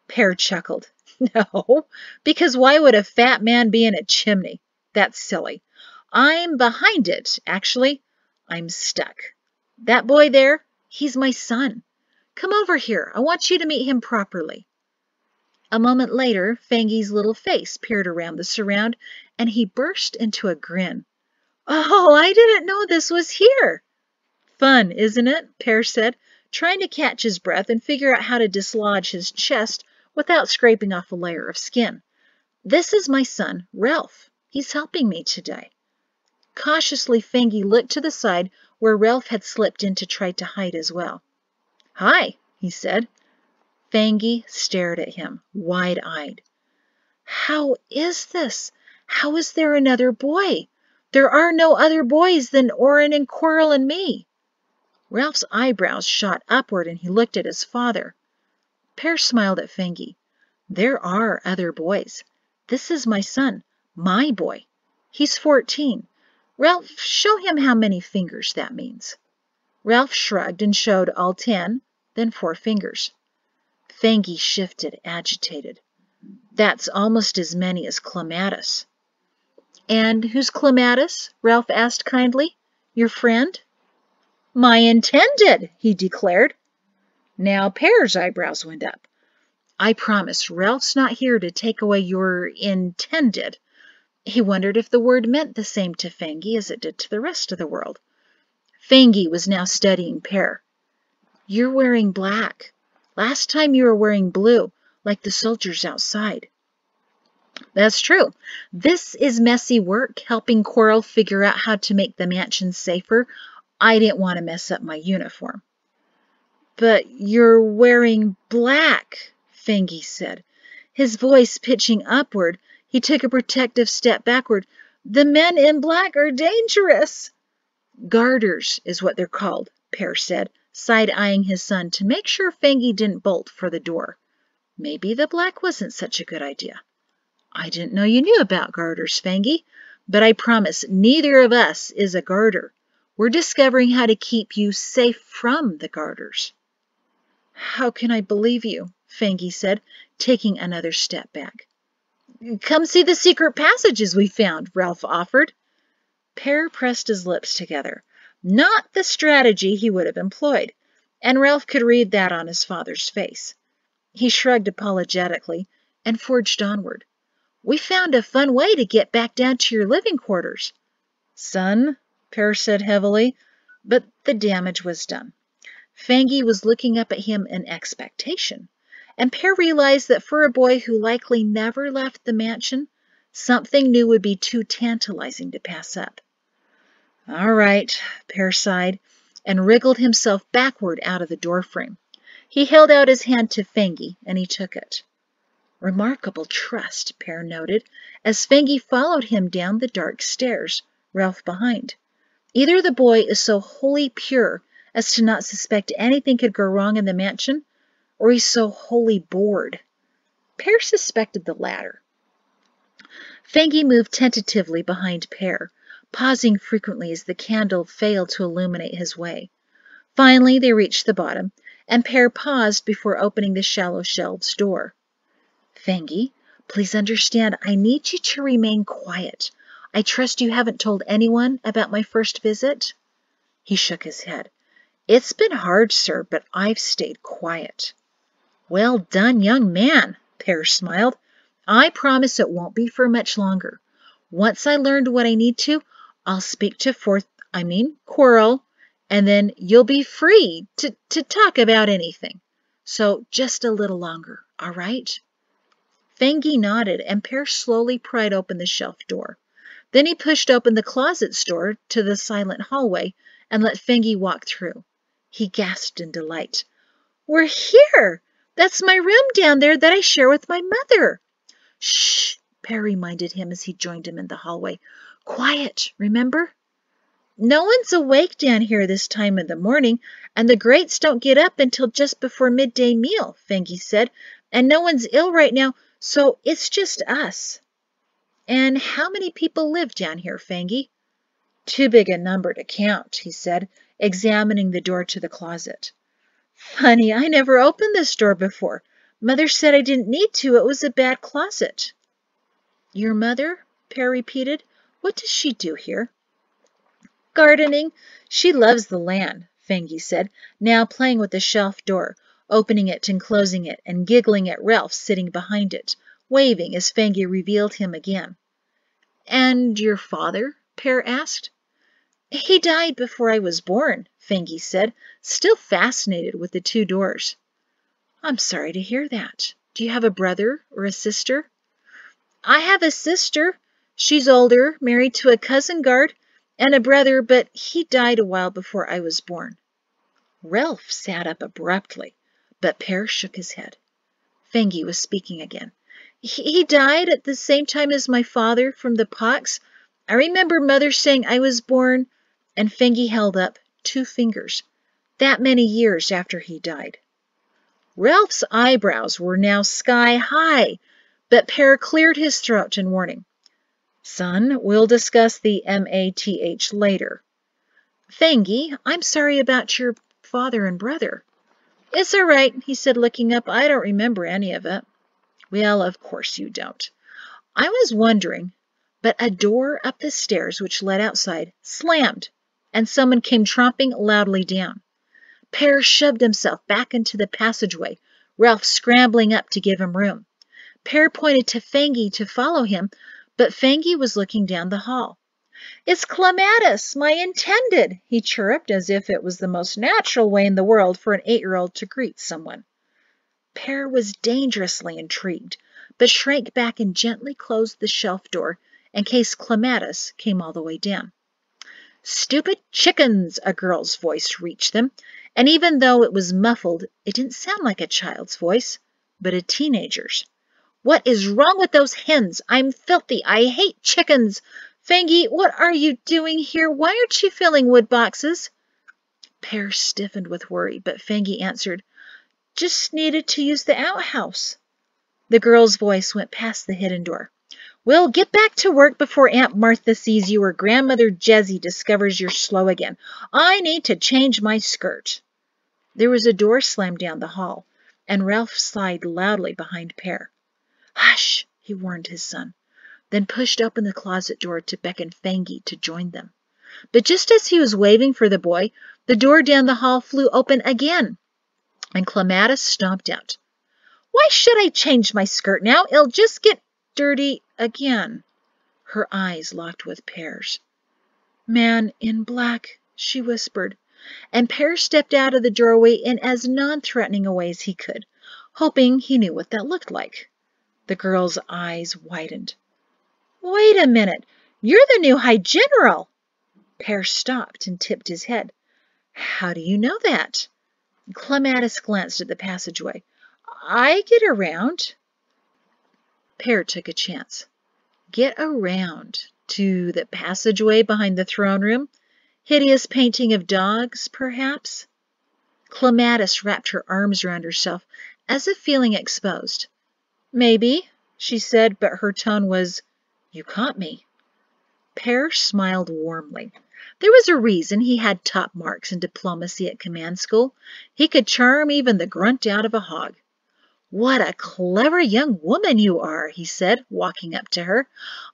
S1: Pere chuckled. "No, because why would a fat man be in a chimney? That's silly. I'm behind it, actually. I'm stuck. That boy there, he's my son. Come over here. I want you to meet him properly." A moment later, Fangy's little face peered around the surround, and he burst into a grin. "Oh, I didn't know this was here." "Fun, isn't it?" Pere said, trying to catch his breath and figure out how to dislodge his chest without scraping off a layer of skin. "This is my son, Ralph. He's helping me today." Cautiously, Fangy looked to the side where Ralph had slipped in to try to hide as well. "Hi," he said. Fangy stared at him, wide-eyed. "How is this? How is there another boy? There are no other boys than Oren and Coral and me." Ralph's eyebrows shot upward and he looked at his father. Pere smiled at Fangy. "There are other boys. This is my son, my boy. He's 14. Ralph, show him how many fingers that means." Ralph shrugged and showed all 10, then 4 fingers. Fangy shifted, agitated. "That's almost as many as Clematis." "And who's Clematis?" Ralph asked kindly. "Your friend?" "My intended," he declared. Now Pere's eyebrows went up. "I promise Ralph's not here to take away your intended." He wondered if the word meant the same to Fangy as it did to the rest of the world. Fangy was now studying Pere. "You're wearing black. Last time you were wearing blue, like the soldiers outside." "That's true. This is messy work, helping Coral figure out how to make the mansion safer. I didn't want to mess up my uniform." "But you're wearing black," Fangy said, his voice pitching upward. He took a protective step backward. The men in black are dangerous. Garters is what they're called, Pere said, side-eyeing his son to make sure Fengi didn't bolt for the door. Maybe the black wasn't such a good idea. I didn't know you knew about garters, Fengi, but I promise neither of us is a garter. We're discovering how to keep you safe from the garters. How can I believe you? Fengi said, taking another step back. Come see the secret passages we found, Ralph offered. Pere pressed his lips together. Not the strategy he would have employed, and Ralph could read that on his father's face. He shrugged apologetically and forged onward. We found a fun way to get back down to your living quarters. Son, Pere said heavily, but the damage was done. Fengi was looking up at him in expectation, and Pere realized that for a boy who likely never left the mansion, something new would be too tantalizing to pass up. All right, Pere sighed, and wriggled himself backward out of the doorframe. He held out his hand to Fengi, and he took it. Remarkable trust, Pere noted, as Fengi followed him down the dark stairs, Ralph behind. Either the boy is so wholly pure as to not suspect anything could go wrong in the mansion, or he's so wholly bored. Pere suspected the latter. Fengi moved tentatively behind Pere, pausing frequently as the candle failed to illuminate his way. Finally, they reached the bottom, and Pere paused before opening the shallow shelves door. Fengi, please understand, I need you to remain quiet. I trust you haven't told anyone about my first visit? He shook his head. It's been hard, sir, but I've stayed quiet. Well done, young man, Pere smiled. I promise it won't be for much longer. Once I learned what I need to, I'll speak to Quarrel, and then you'll be free to talk about anything. So just a little longer, all right? Fengi nodded, and Pere slowly pried open the shelf door. Then he pushed open the closet's door to the silent hallway and let Fengi walk through. He gasped in delight. We're here! That's my room down there that I share with my mother. Shh, Pere reminded him as he joined him in the hallway. Quiet, remember? No one's awake down here this time of the morning, and the Greats don't get up until just before midday meal, Fengi said, and no one's ill right now, so it's just us. And how many people live down here, Fengi? Too big a number to count, he said, examining the door to the closet. Funny, I never opened this door before. Mother said I didn't need to. It was a bad closet. Your mother? Pere repeated. What does she do here? Gardening. She loves the land, Fengi said, now playing with the shelf door, opening it and closing it, and giggling at Ralph sitting behind it, waving as Fengi revealed him again. And your father? Pere asked. He died before I was born, Fengi said, still fascinated with the two doors. I'm sorry to hear that. Do you have a brother or a sister? I have a sister. She's older, married to a cousin guard, and a brother, but he died a while before I was born. Ralph sat up abruptly, but Pere shook his head. Fengi was speaking again. He died at the same time as my father from the pox. I remember Mother saying I was born, and Fengi held up 2 fingers, that many years after he died. Ralph's eyebrows were now sky high, but Pere cleared his throat in warning. Son, we'll discuss the math later. Fengi, I'm sorry about your father and brother. It's all right, he said, looking up. I don't remember any of it. Well, of course you don't. I was wondering, but a door up the stairs which led outside slammed, and someone came tromping loudly down. Pere shoved himself back into the passageway, Ralph scrambling up to give him room. Pere pointed to Fengi to follow him, but Fengi was looking down the hall. It's Clematis, my intended, he chirruped, as if it was the most natural way in the world for an 8-year-old to greet someone. Pere was dangerously intrigued, but shrank back and gently closed the shelf door in case Clematis came all the way down. Stupid chickens, a girl's voice reached them, and even though it was muffled, it didn't sound like a child's voice, but a teenager's. What is wrong with those hens? I'm filthy. I hate chickens. Fangy, what are you doing here? Why aren't you filling wood boxes? Pere stiffened with worry, but Fangy answered, Just needed to use the outhouse. The girl's voice went past the hidden door. Well, get back to work before Aunt Martha sees you or Grandmother Jessie discovers you're slow again. I need to change my skirt. There was a door slammed down the hall, and Ralph sighed loudly behind Pere. Hush, he warned his son, then pushed open the closet door to beckon Fangy to join them. But just as he was waving for the boy, the door down the hall flew open again, and Clematis stomped out. Why should I change my skirt now? It'll just get dirty again. Her eyes locked with Pere's. Man in black, she whispered, and Pere stepped out of the doorway in as non-threatening a way as he could, hoping he knew what that looked like. The girl's eyes widened. Wait a minute, you're the new High General! Pere stopped and tipped his head. How do you know that? Clematis glanced at the passageway. I get around. Pere took a chance. Get around to the passageway behind the throne room? Hideous painting of dogs, perhaps? Clematis wrapped her arms around herself, as if feeling exposed. Maybe, she said, but her tone was, You caught me. Pere smiled warmly. There was a reason he had top marks in diplomacy at command school. He could charm even the grunt out of a hog. What a clever young woman you are, he said, walking up to her.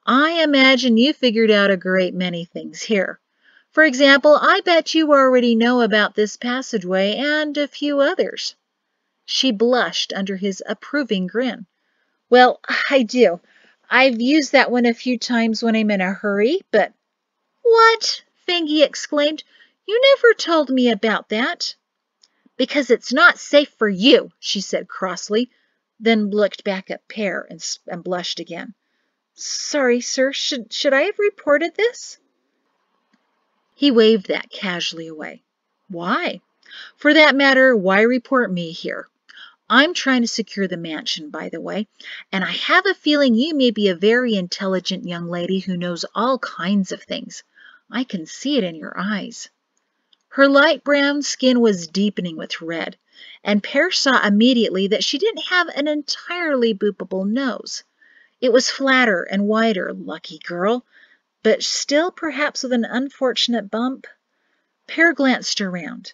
S1: I imagine you figured out a great many things here. For example, I bet you already know about this passageway and a few others. She blushed under his approving grin. Well, I do. I've used that one a few times when I'm in a hurry, but... What? Fangy exclaimed. You never told me about that. Because it's not safe for you, she said crossly, then looked back at Pere and blushed again. Sorry, sir, should I have reported this? He waved that casually away. Why? For that matter, why report me here? I'm trying to secure the mansion, by the way, and I have a feeling you may be a very intelligent young lady who knows all kinds of things. I can see it in your eyes. Her light brown skin was deepening with red, and Pere saw immediately that she didn't have an entirely boopable nose. It was flatter and wider, lucky girl, but still perhaps with an unfortunate bump. Pere glanced around.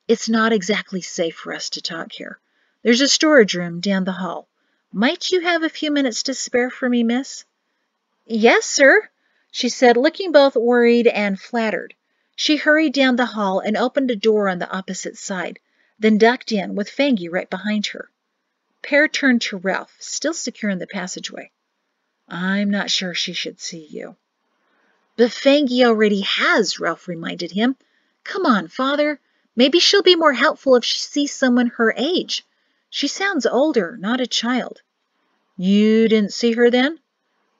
S1: It's not exactly safe for us to talk here. There's a storage room down the hall. Might you have a few minutes to spare for me, miss? Yes, sir, she said, looking both worried and flattered. She hurried down the hall and opened a door on the opposite side, then ducked in with Fangy right behind her. Pere turned to Ralph, still secure in the passageway. I'm not sure she should see you. But Fangy already has, Ralph reminded him. Come on, father. Maybe she'll be more helpful if she sees someone her age. She sounds older, not a child. You didn't see her then?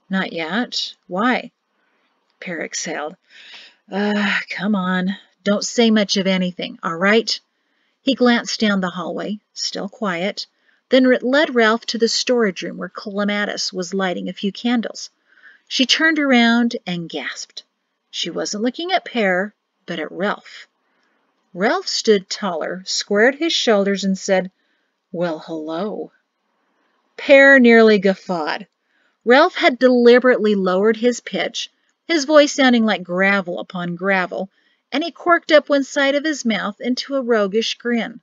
S1: Not yet. Why? Pere exhaled. Come on. Don't say much of anything, all right? He glanced down the hallway, still quiet, then led Ralph to the storage room where Clematis was lighting a few candles. She turned around and gasped. She wasn't looking at Pere, but at Ralph. Ralph stood taller, squared his shoulders, and said, Well, hello. Pere nearly guffawed. Ralph had deliberately lowered his pitch, his voice sounding like gravel upon gravel, and he corked up one side of his mouth into a roguish grin.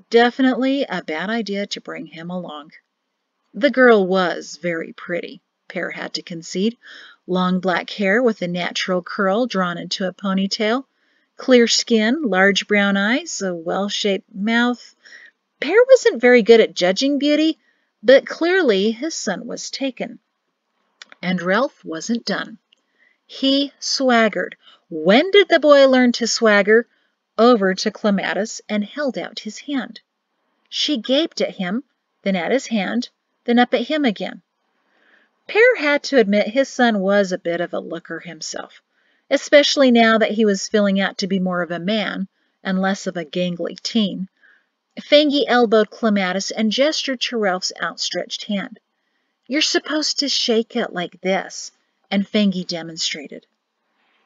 S1: Definitely a bad idea to bring him along. The girl was very pretty, Pere had to concede. Long black hair with a natural curl drawn into a ponytail, clear skin, large brown eyes, a well-shaped mouth. Pere wasn't very good at judging beauty, but clearly his son was taken. And Ralph wasn't done. He swaggered. When did the boy learn to swagger? Over to Clematis and held out his hand. She gaped at him, then at his hand, then up at him again. Pere had to admit his son was a bit of a looker himself, especially now that he was filling out to be more of a man and less of a gangly teen. Fangy elbowed Clematis and gestured to Ralph's outstretched hand. You're supposed to shake it like this, and Fangy demonstrated.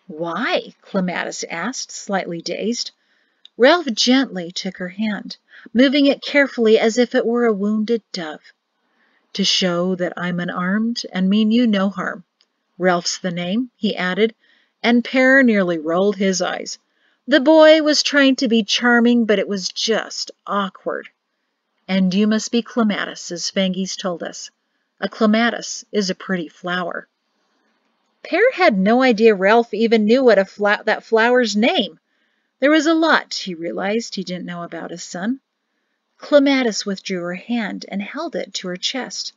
S1: Why? Clematis asked, slightly dazed. Ralph gently took her hand, moving it carefully as if it were a wounded dove. To show that I'm unarmed and mean you no harm. Ralph's the name, he added, and Pere nearly rolled his eyes. The boy was trying to be charming, but it was just awkward. And you must be Clematis, as Fangy's told us. A clematis is a pretty flower. Pere had no idea Ralph even knew what that flower's name. There was a lot, he realized, he didn't know about his son. Clematis withdrew her hand and held it to her chest.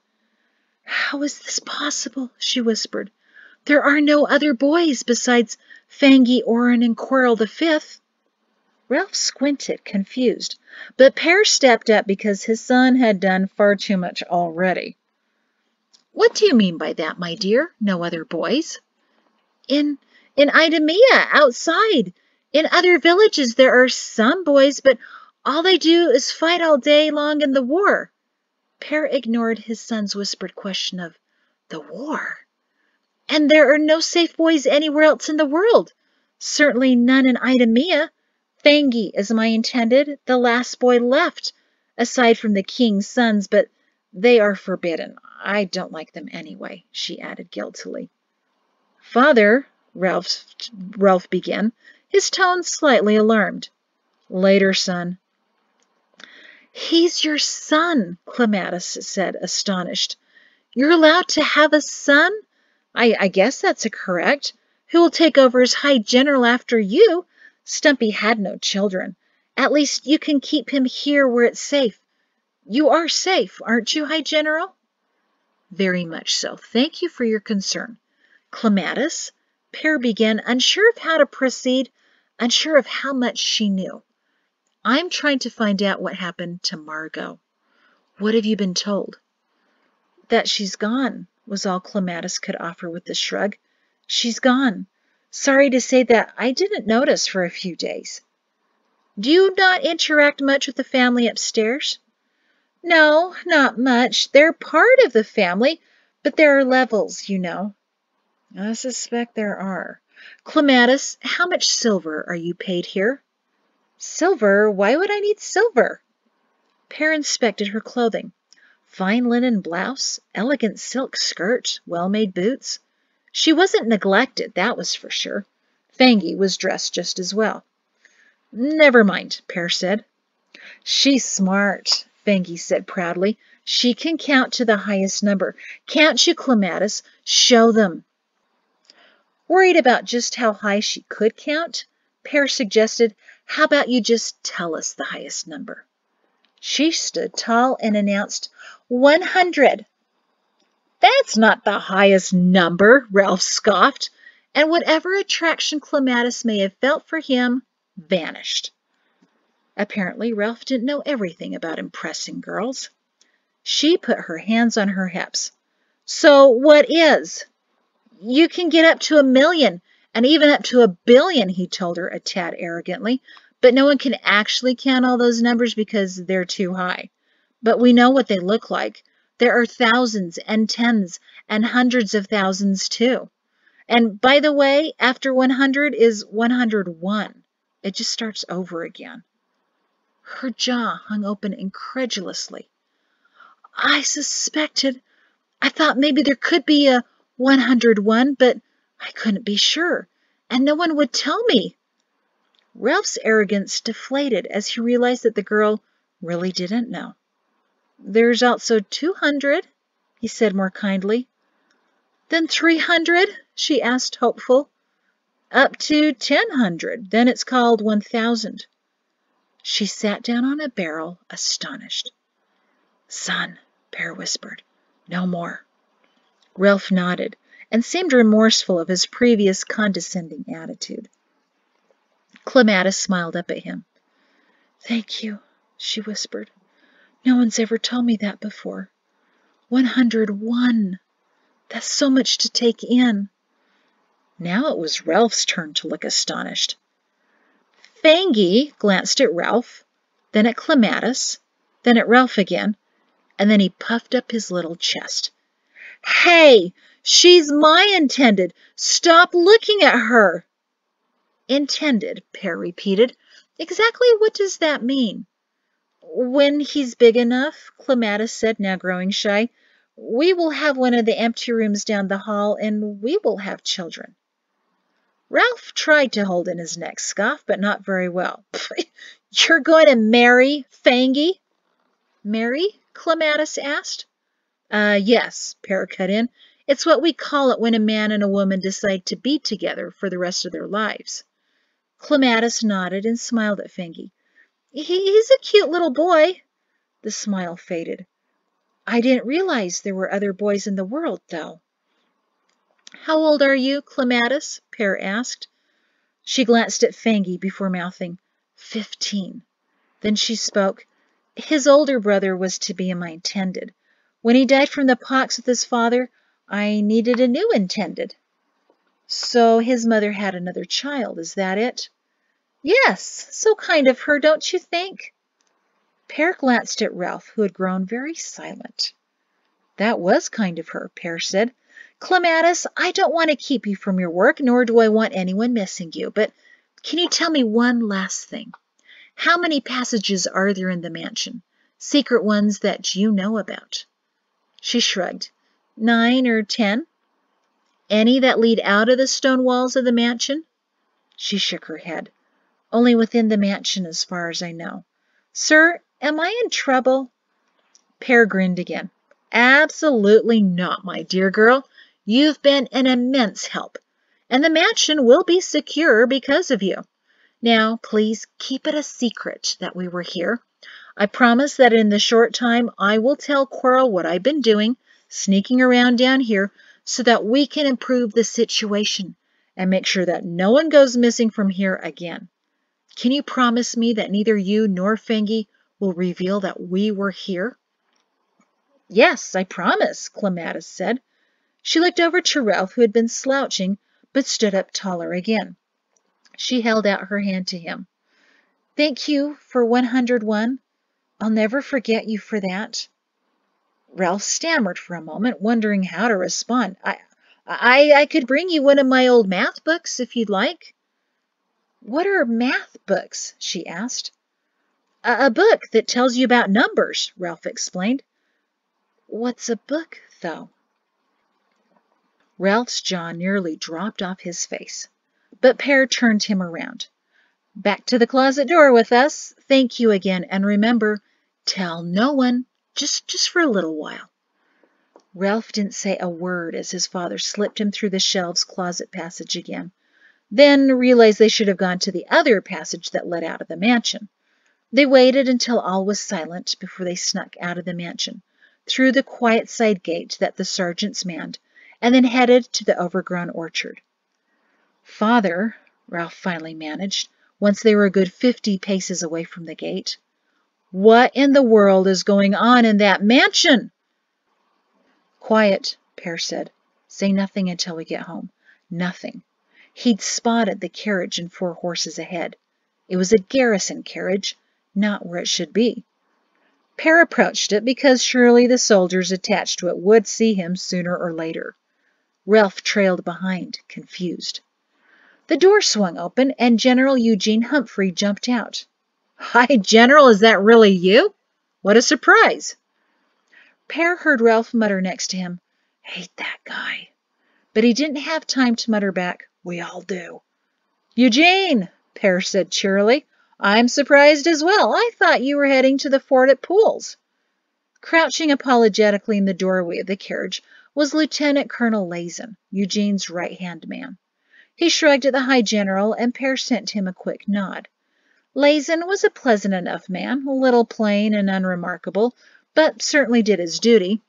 S1: How is this possible? She whispered. There are no other boys besides Fangy, Orin, and Quirrell the Fifth. Ralph squinted, confused, but Pere stepped up because his son had done far too much already. What do you mean by that, my dear? No other boys? In Idemia, outside. In other villages there are some boys, but all they do is fight all day long in the war. Pere ignored his son's whispered question of the war. And there are no safe boys anywhere else in the world. Certainly none in Idemia. Fangy is my intended, the last boy left, aside from the king's sons, but they are forbidden. I don't like them anyway, she added guiltily. Father, Ralph began, his tone slightly alarmed. Later, son. He's your son, Clematis said, astonished. You're allowed to have a son? I guess that's correct. Who will take over as High General after you? Stumpy had no children. At least you can keep him here where it's safe. You are safe, aren't you, High General? Very much so. Thank you for your concern. Clematis, Pere began, unsure of how to proceed, unsure of how much she knew. I'm trying to find out what happened to Margot. What have you been told? That she's gone, was all Clematis could offer with a shrug. She's gone. Sorry to say that I didn't notice for a few days. Do you not interact much with the family upstairs? No, not much. They're part of the family, but there are levels, you know. I suspect there are. Clematis, how much silver are you paid here? Silver? Why would I need silver? Pere inspected her clothing. Fine linen blouse, elegant silk skirt, well-made boots. She wasn't neglected, that was for sure. Fangy was dressed just as well. Never mind, Pere said. She's smart, Fangy said proudly. She can count to the highest number. Can't you, Clematis? Show them. Worried about just how high she could count, Pere suggested, how about you just tell us the highest number? She stood tall and announced, 100. That's not the highest number, Ralph scoffed, and whatever attraction Clematis may have felt for him vanished. Apparently, Ralph didn't know everything about impressing girls. She put her hands on her hips. So what is? You can get up to 1,000,000 and even up to 1,000,000,000, he told her a tad arrogantly, but no one can actually count all those numbers because they're too high. But we know what they look like. There are thousands and tens and hundreds of thousands too. And by the way, after 100 is 101. It just starts over again. Her jaw hung open incredulously. I thought maybe there could be a 101, but I couldn't be sure, and no one would tell me. Ralph's arrogance deflated as he realized that the girl really didn't know. There's also 200, he said more kindly. Then 300, she asked, hopeful. Up to 1,000, then it's called 1,000. She sat down on a barrel, astonished. Son, Pere whispered, no more. Ralph nodded and seemed remorseful of his previous condescending attitude. Clematis smiled up at him. Thank you, she whispered. No one's ever told me that before. 101. That's so much to take in. Now it was Ralph's turn to look astonished. Fangy glanced at Ralph, then at Clematis, then at Ralph again, and then he puffed up his little chest. Hey, she's my intended. Stop looking at her. Intended, Pere repeated. Exactly what does that mean? When he's big enough, Clematis said, now growing shy, we will have one of the empty rooms down the hall, and we will have children. Ralph tried to hold in his next scoff, but not very well. You're going to marry Fangy? Marry? Clematis asked. Yes, Pere cut in. It's what we call it when a man and a woman decide to be together for the rest of their lives. Clematis nodded and smiled at Fangy. He's a cute little boy. The smile faded. I didn't realize there were other boys in the world, though. How old are you, Clematis? Pere asked. She glanced at Fangy before mouthing, 15. Then she spoke. His older brother was to be my intended. When he died from the pox with his father, I needed a new intended. So his mother had another child, is that it? Yes, so kind of her, don't you think? Pere glanced at Ralph, who had grown very silent. That was kind of her, Pere said. Clematis, I don't want to keep you from your work, nor do I want anyone missing you, but can you tell me one last thing? How many passages are there in the mansion? Secret ones that you know about? She shrugged. 9 or 10. Any that lead out of the stone walls of the mansion? She shook her head. Only within the mansion as far as I know. Sir, am I in trouble? Pere grinned again. Absolutely not, my dear girl. You've been an immense help, and the mansion will be secure because of you. Now, please keep it a secret that we were here. I promise that in the short time I will tell Quirrell what I've been doing, sneaking around down here, so that we can improve the situation and make sure that no one goes missing from here again. Can you promise me that neither you nor Fangy will reveal that we were here? Yes, I promise, Clematis said. She looked over to Ralph, who had been slouching, but stood up taller again. She held out her hand to him. Thank you for 101. I'll never forget you for that. Ralph stammered for a moment, wondering how to respond. I could bring you one of my old math books if you'd like. What are math books? She asked. A book that tells you about numbers, Ralph explained. What's a book, though? Ralph's jaw nearly dropped off his face, but Pere turned him around. Back to the closet door with us. Thank you again, and remember, tell no one, just for a little while. Ralph didn't say a word as his father slipped him through the shelves closet passage again, then realized they should have gone to the other passage that led out of the mansion. They waited until all was silent before they snuck out of the mansion, through the quiet side gate that the sergeants manned, and then headed to the overgrown orchard. Father, Ralph finally managed, once they were a good 50 paces away from the gate. What in the world is going on in that mansion? Quiet, Pere said. Say nothing until we get home. Nothing. He'd spotted the carriage and 4 horses ahead. It was a garrison carriage, not where it should be. Pere approached it because surely the soldiers attached to it would see him sooner or later. Ralph trailed behind, confused. The door swung open, and General Eugene Humphrey jumped out. Hi, General, is that really you? What a surprise! Pere heard Ralph mutter next to him, Hate that guy. But he didn't have time to mutter back, We all do. Eugene, Pere said cheerily, I'm surprised as well. I thought you were heading to the fort at Pools. Crouching apologetically in the doorway of the carriage was Lieutenant Colonel Lazen, Eugene's right-hand man. He shrugged at the High General, and Pere sent him a quick nod. Lazen was a pleasant enough man, a little plain and unremarkable, but certainly did his duty.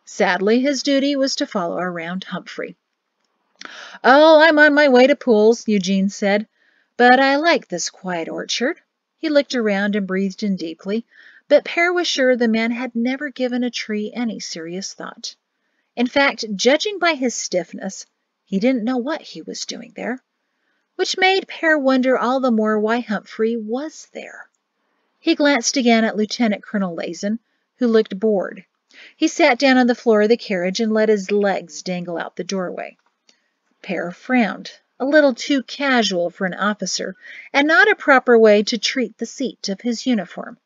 S1: Sadly, his duty was to follow around Humphrey. Oh, I'm on my way to Pools, Eugene said, but I like this quiet orchard. He looked around and breathed in deeply, but Pere was sure the man had never given a tree any serious thought. In fact, judging by his stiffness, he didn't know what he was doing there, which made Pere wonder all the more why Humphrey was there. He glanced again at Lieutenant Colonel Lazen, who looked bored. He sat down on the floor of the carriage and let his legs dangle out the doorway. Pere frowned, a little too casual for an officer, and not a proper way to treat the seat of his uniform.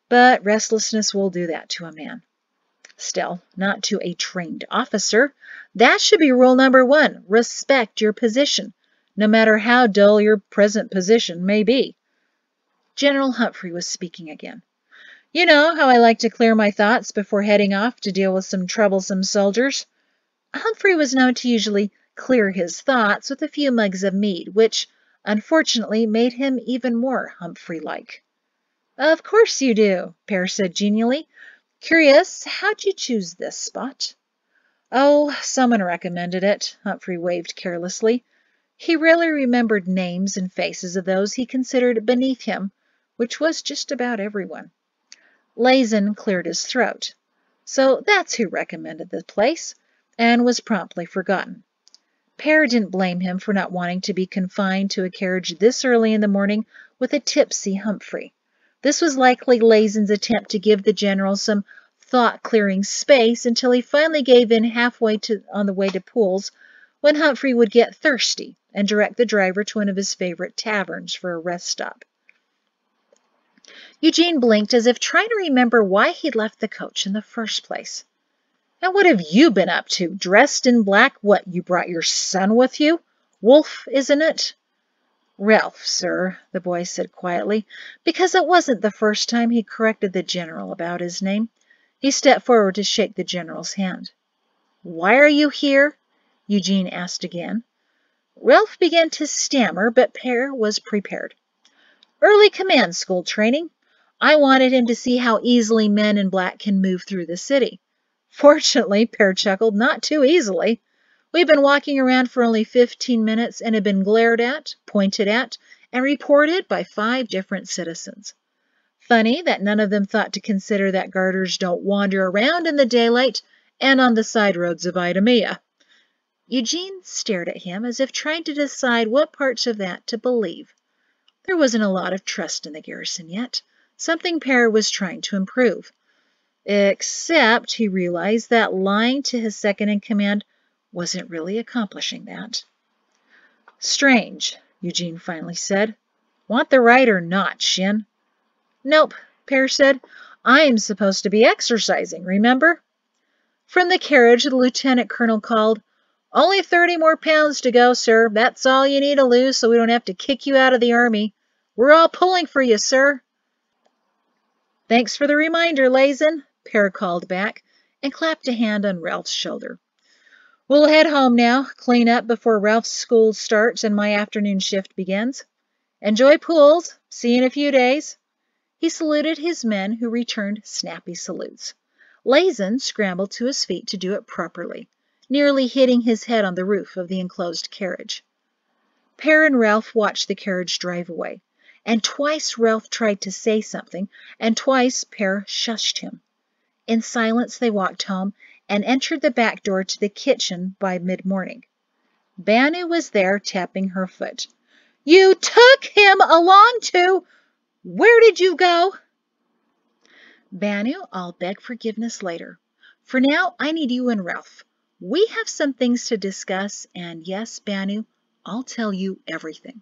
S1: But restlessness will do that to a man. Still, not to a trained officer. That should be rule number 1. Respect your position, no matter how dull your present position may be. General Humphrey was speaking again. You know how I like to clear my thoughts before heading off to deal with some troublesome soldiers. Humphrey was known to usually clear his thoughts with a few mugs of mead, which, unfortunately, made him even more Humphrey-like. Of course you do, Pere said genially. Curious, how'd you choose this spot? Oh, someone recommended it, Humphrey waved carelessly. He rarely remembered names and faces of those he considered beneath him, which was just about everyone. Lazen cleared his throat. So that's who recommended the place, and was promptly forgotten. Pere didn't blame him for not wanting to be confined to a carriage this early in the morning with a tipsy Humphrey. This was likely Lazen's attempt to give the general some thought-clearing space until he finally gave in halfway on the way to Poole's, when Humphrey would get thirsty and direct the driver to one of his favorite taverns for a rest stop. Eugene blinked as if trying to remember why he'd left the coach in the first place. And what have you been up to? Dressed in black? What, you brought your son with you? Wolf, isn't it? Ralph, sir, the boy said quietly, because it wasn't the first time he corrected the general about his name. He stepped forward to shake the general's hand. Why are you here? Eugene asked again. Ralph began to stammer, but Pere was prepared. Early command school training. I wanted him to see how easily men in black can move through the city. Fortunately, Pere chuckled, not too easily. We've been walking around for only 15 minutes and have been glared at, pointed at, and reported by 5 different citizens. Funny that none of them thought to consider that garters don't wander around in the daylight and on the side roads of Idumea. Eugene stared at him as if trying to decide what parts of that to believe. There wasn't a lot of trust in the garrison yet, something Pere was trying to improve. Except he realized that lying to his second-in-command wasn't really accomplishing that. Strange, Eugene finally said. Want the right or not, Shin? Nope, Pere said. I'm supposed to be exercising, remember? From the carriage, the lieutenant colonel called, Only 30 more pounds to go, sir. That's all you need to lose so we don't have to kick you out of the army. We're all pulling for you, sir. Thanks for the reminder, Lazen, Pere called back, and clapped a hand on Ralph's shoulder. We'll head home now, clean up before Ralph's school starts and my afternoon shift begins. Enjoy Pools. See you in a few days. He saluted his men, who returned snappy salutes. Lazen scrambled to his feet to do it properly, nearly hitting his head on the roof of the enclosed carriage. Pere and Ralph watched the carriage drive away, and twice Ralph tried to say something, and twice Pere shushed him. In silence they walked home and entered the back door to the kitchen by mid-morning. Banu was there tapping her foot. You took him along to... Where did you go? Banu, I'll beg forgiveness later. For now, I need you and Ralph. We have some things to discuss, and yes, Banu, I'll tell you everything.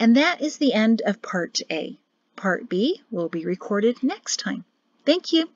S1: And that is the end of Part A. Part B will be recorded next time. Thank you.